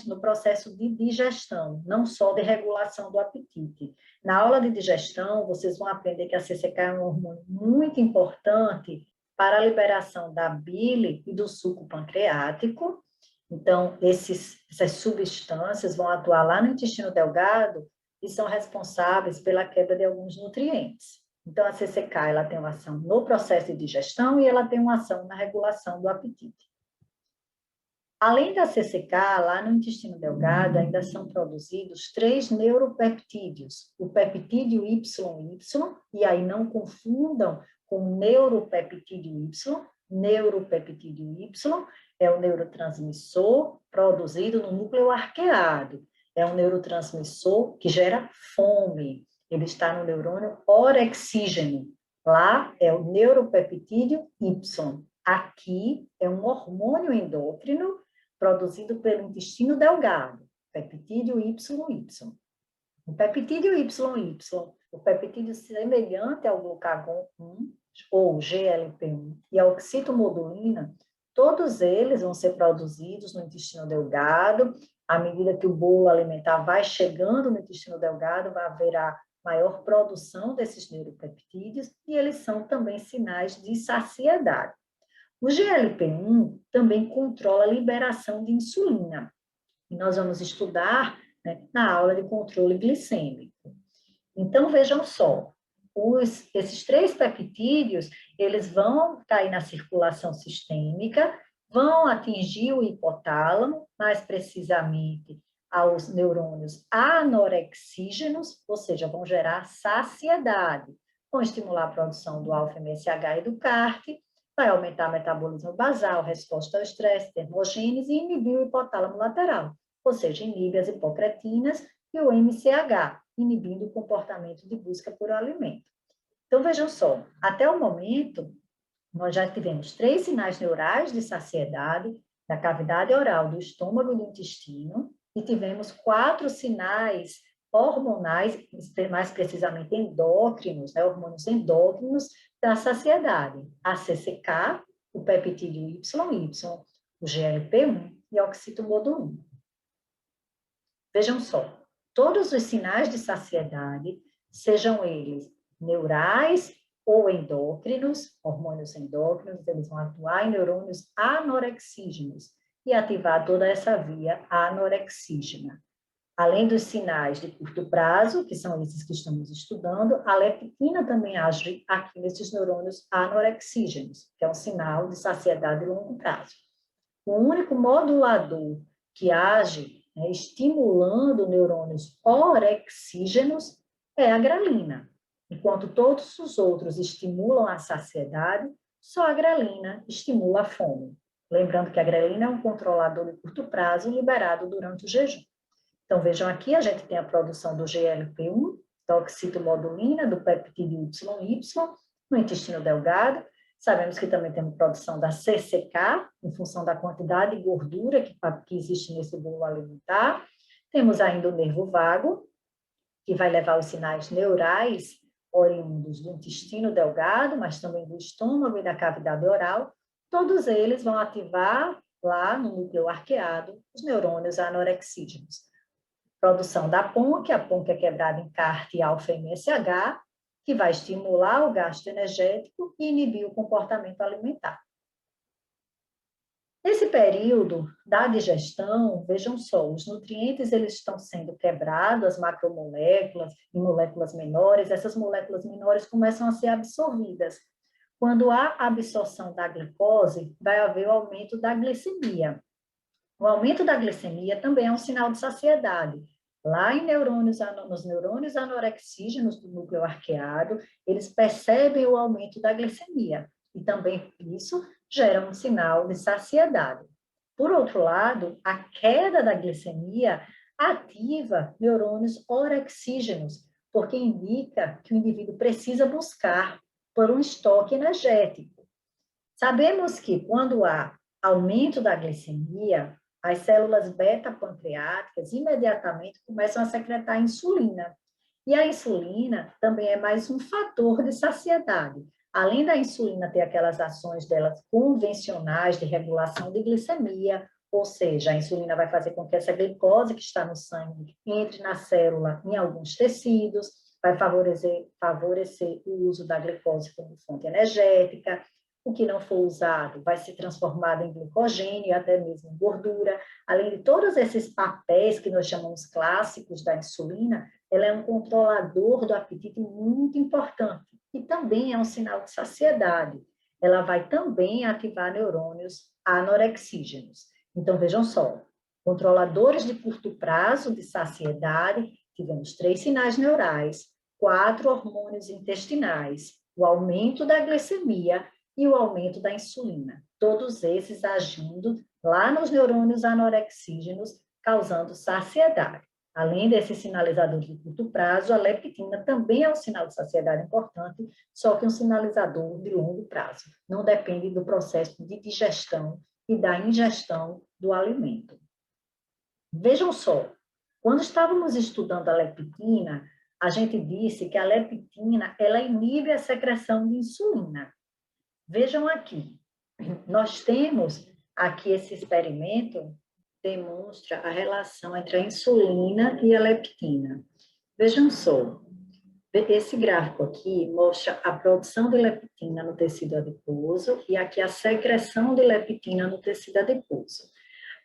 no processo de digestão, não só de regulação do apetite. Na aula de digestão, vocês vão aprender que a CCK é um hormônio muito importante para a liberação da bile e do suco pancreático. Então, essas substâncias vão atuar lá no intestino delgado e são responsáveis pela quebra de alguns nutrientes. Então, a CCK ela tem uma ação no processo de digestão e ela tem uma ação na regulação do apetite. Além da CCK, lá no intestino delgado ainda são produzidos 3 neuropeptídeos, o peptídeo YY, e aí não confundam com neuropeptídeo Y, neuropeptídeo Y é o neurotransmissor produzido no núcleo arqueado, é um neurotransmissor que gera fome, ele está no neurônio orexígeno, lá é o neuropeptídeo Y, aqui é um hormônio endócrino produzido pelo intestino delgado, peptídeo YY. O peptídeo YY, o peptídeo semelhante ao glucagon 1, ou GLP-1, e a oxitomodulina, todos eles vão ser produzidos no intestino delgado. À medida que o bolo alimentar vai chegando no intestino delgado, vai haver a maior produção desses neuropeptídeos, e eles são também sinais de saciedade. O GLP-1 também controla a liberação de insulina. E nós vamos estudar, né, na aula de controle glicêmico. Então, vejam só, esses 3 peptídeos, eles vão cair na circulação sistêmica, vão atingir o hipotálamo, mais precisamente aos neurônios anorexígenos, ou seja, vão gerar saciedade, vão estimular a produção do alfa-MSH e do CART, vai aumentar o metabolismo basal, resposta ao estresse, termogênese e inibir o hipotálamo lateral, ou seja, inibe as hipocretinas e o MCH, inibindo o comportamento de busca por alimento. Então, vejam só, até o momento, nós já tivemos 3 sinais neurais de saciedade da cavidade oral, do estômago e do intestino, e tivemos 4 sinais hormonais, mais precisamente endócrinos, né, hormônios endócrinos da saciedade, a CCK, o peptídeo YY, o GLP-1 e a oxitomodulina. Vejam só, todos os sinais de saciedade, sejam eles neurais ou endócrinos, hormônios endócrinos, eles vão atuar em neurônios anorexígenos e ativar toda essa via anorexígena. Além dos sinais de curto prazo, que são esses que estamos estudando, a leptina também age aqui nesses neurônios anorexígenos, que é um sinal de saciedade de longo prazo. O único modulador que age, né, estimulando neurônios orexígenos é a grelina. Enquanto todos os outros estimulam a saciedade, só a grelina estimula a fome. Lembrando que a grelina é um controlador de curto prazo liberado durante o jejum. Então, vejam aqui, a gente tem a produção do GLP-1, da oxitomodulina, do peptídeo YY, no intestino delgado. Sabemos que também temos produção da CCK, em função da quantidade de gordura que existe nesse bolo alimentar. Temos ainda o nervo vago, que vai levar os sinais neurais oriundos do intestino delgado, mas também do estômago e da cavidade oral. Todos eles vão ativar lá no núcleo arqueado os neurônios anorexígenos. Produção da PONC, a PONC é quebrada em CART, alfa e MSH, que vai estimular o gasto energético e inibir o comportamento alimentar. Nesse período da digestão, vejam só, os nutrientes eles estão sendo quebrados, as macromoléculas e moléculas menores, essas moléculas menores começam a ser absorvidas. Quando há absorção da glicose, vai haver o aumento da glicemia. O aumento da glicemia também é um sinal de saciedade. Lá nos neurônios anorexígenos do núcleo arqueado, eles percebem o aumento da glicemia. E também isso gera um sinal de saciedade. Por outro lado, a queda da glicemia ativa neurônios orexígenos, porque indica que o indivíduo precisa buscar por um estoque energético. Sabemos que quando há aumento da glicemia, as células beta-pancreáticas imediatamente começam a secretar insulina. E a insulina também é mais um fator de saciedade. Além da insulina ter aquelas ações delas convencionais de regulação de glicemia, ou seja, a insulina vai fazer com que essa glicose que está no sangue entre na célula em alguns tecidos, vai favorecer o uso da glicose como fonte energética. O que não for usado vai ser transformado em glicogênio e até mesmo em gordura. Além de todos esses papéis que nós chamamos clássicos da insulina, ela é um controlador do apetite muito importante e também é um sinal de saciedade. Ela vai também ativar neurônios anorexígenos. Então, vejam só, controladores de curto prazo de saciedade, tivemos 3 sinais neurais, 4 hormônios intestinais, o aumento da glicemia e o aumento da insulina. Todos esses agindo lá nos neurônios anorexígenos, causando saciedade. Além desses sinalizadores de curto prazo, a leptina também é um sinal de saciedade importante, só que um sinalizador de longo prazo. Não depende do processo de digestão e da ingestão do alimento. Vejam só, quando estávamos estudando a leptina, a gente disse que a leptina ela inibe a secreção de insulina. Vejam aqui, nós temos aqui esse experimento, demonstra a relação entre a insulina e a leptina. Vejam só, esse gráfico aqui mostra a produção de leptina no tecido adiposo e aqui a secreção de leptina no tecido adiposo.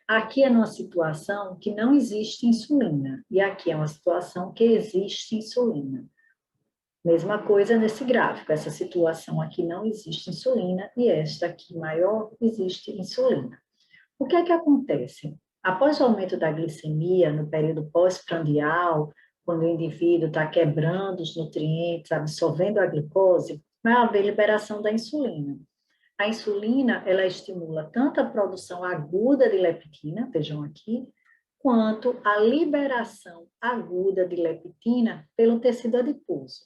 Aqui é numa situação que não existe insulina e aqui é uma situação que existe insulina. Mesma coisa nesse gráfico, essa situação aqui não existe insulina e esta aqui maior existe insulina. O que é que acontece? Após o aumento da glicemia no período pós-prandial, quando o indivíduo está quebrando os nutrientes, absorvendo a glicose, vai haver liberação da insulina. A insulina, ela estimula tanto a produção aguda de leptina, vejam aqui, quanto a liberação aguda de leptina pelo tecido adiposo.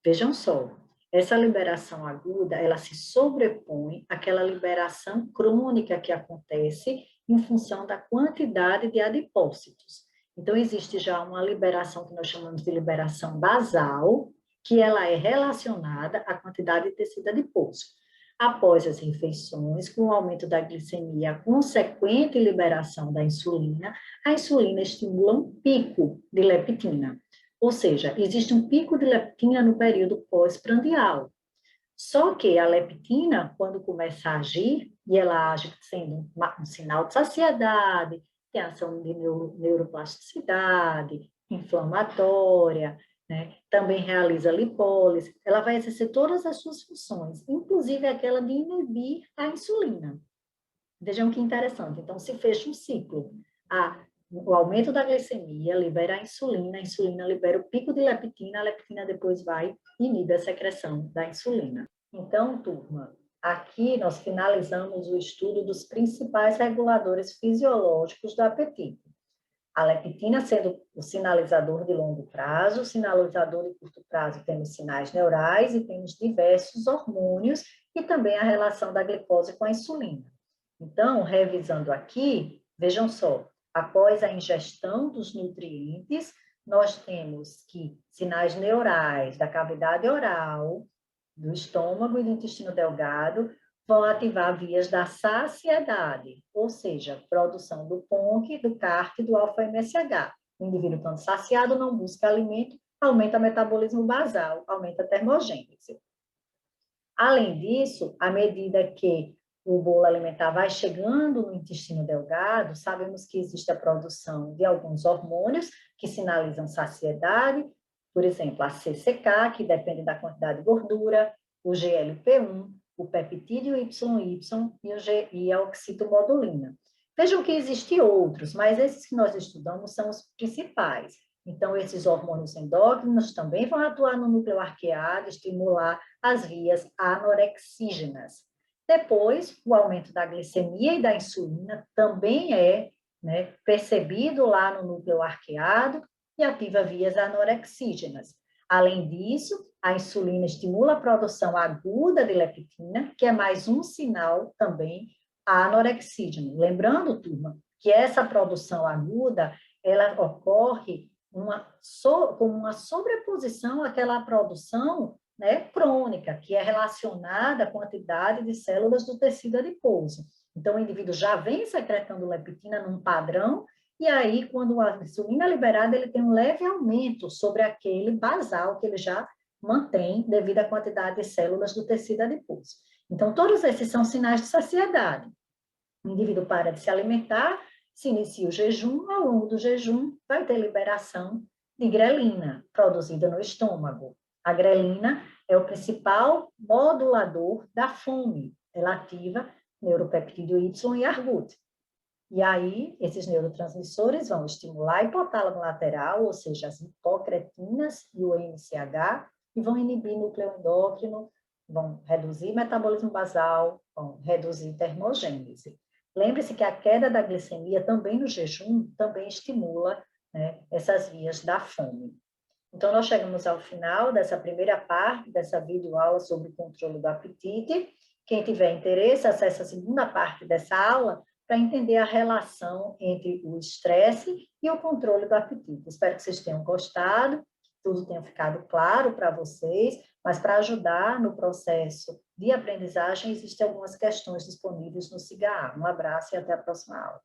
Vejam só, essa liberação aguda, ela se sobrepõe àquela liberação crônica que acontece em função da quantidade de adipócitos. Então, existe já uma liberação que nós chamamos de liberação basal, que ela é relacionada à quantidade de tecido adiposo. Após as refeições, com o aumento da glicemia, a consequente liberação da insulina, a insulina estimula um pico de leptina. Ou seja, existe um pico de leptina no período pós-prandial. Só que a leptina, quando começa a agir, e ela age sendo um sinal de saciedade, tem ação de neuroplasticidade, inflamatória, né? Também realiza lipólise, ela vai exercer todas as suas funções, inclusive aquela de inibir a insulina. Vejam que interessante. Então, se fecha um ciclo. O aumento da glicemia libera a insulina libera o pico de leptina, a leptina depois vai e inibe a secreção da insulina. Então, turma, aqui nós finalizamos o estudo dos principais reguladores fisiológicos do apetite. A leptina sendo o sinalizador de longo prazo, o sinalizador de curto prazo temos sinais neurais e temos diversos hormônios e também a relação da glicose com a insulina. Então, revisando aqui, vejam só, após a ingestão dos nutrientes, nós temos que sinais neurais da cavidade oral, do estômago e do intestino delgado vão ativar vias da saciedade, ou seja, produção do PONC, do CART e do alfa-MSH. O indivíduo estando saciado não busca alimento, aumenta o metabolismo basal, aumenta a termogênese. Além disso, à medida que o bolo alimentar vai chegando no intestino delgado, sabemos que existe a produção de alguns hormônios que sinalizam saciedade, por exemplo, a CCK, que depende da quantidade de gordura, o GLP-1, o peptídeo YY e a oxitomodulina. Vejam que existem outros, mas esses que nós estudamos são os principais. Então, esses hormônios endócrinos também vão atuar no núcleo arqueado, estimular as vias anorexígenas. Depois, o aumento da glicemia e da insulina também é, né, percebido lá no núcleo arqueado e ativa vias anorexígenas. Além disso, a insulina estimula a produção aguda de leptina, que é mais um sinal também anorexígeno. Lembrando, turma, que essa produção aguda, ela ocorre como uma sobreposição àquela produção, né, crônica, que é relacionada à quantidade de células do tecido adiposo. Então, o indivíduo já vem secretando leptina num padrão, e aí, quando a insulina é liberada, ele tem um leve aumento sobre aquele basal que ele já mantém devido à quantidade de células do tecido adiposo. Então, todos esses são sinais de saciedade. O indivíduo para de se alimentar, se inicia o jejum, ao longo do jejum vai ter liberação de grelina, produzida no estômago. A grelina é o principal modulador da fome. Ela ativa neuropeptídeo Y e ARGUT. E aí, esses neurotransmissores vão estimular a hipotálamo lateral, ou seja, as hipocretinas e o MCH, e vão inibir núcleo endócrino, vão reduzir metabolismo basal, vão reduzir termogênese. Lembre-se que a queda da glicemia também no jejum também estimula, né, essas vias da fome. Então, nós chegamos ao final dessa primeira parte, dessa videoaula sobre o controle do apetite. Quem tiver interesse, acesse a segunda parte dessa aula para entender a relação entre o estresse e o controle do apetite. Espero que vocês tenham gostado, que tudo tenha ficado claro para vocês, mas para ajudar no processo de aprendizagem, existem algumas questões disponíveis no SIGA. Um abraço e até a próxima aula.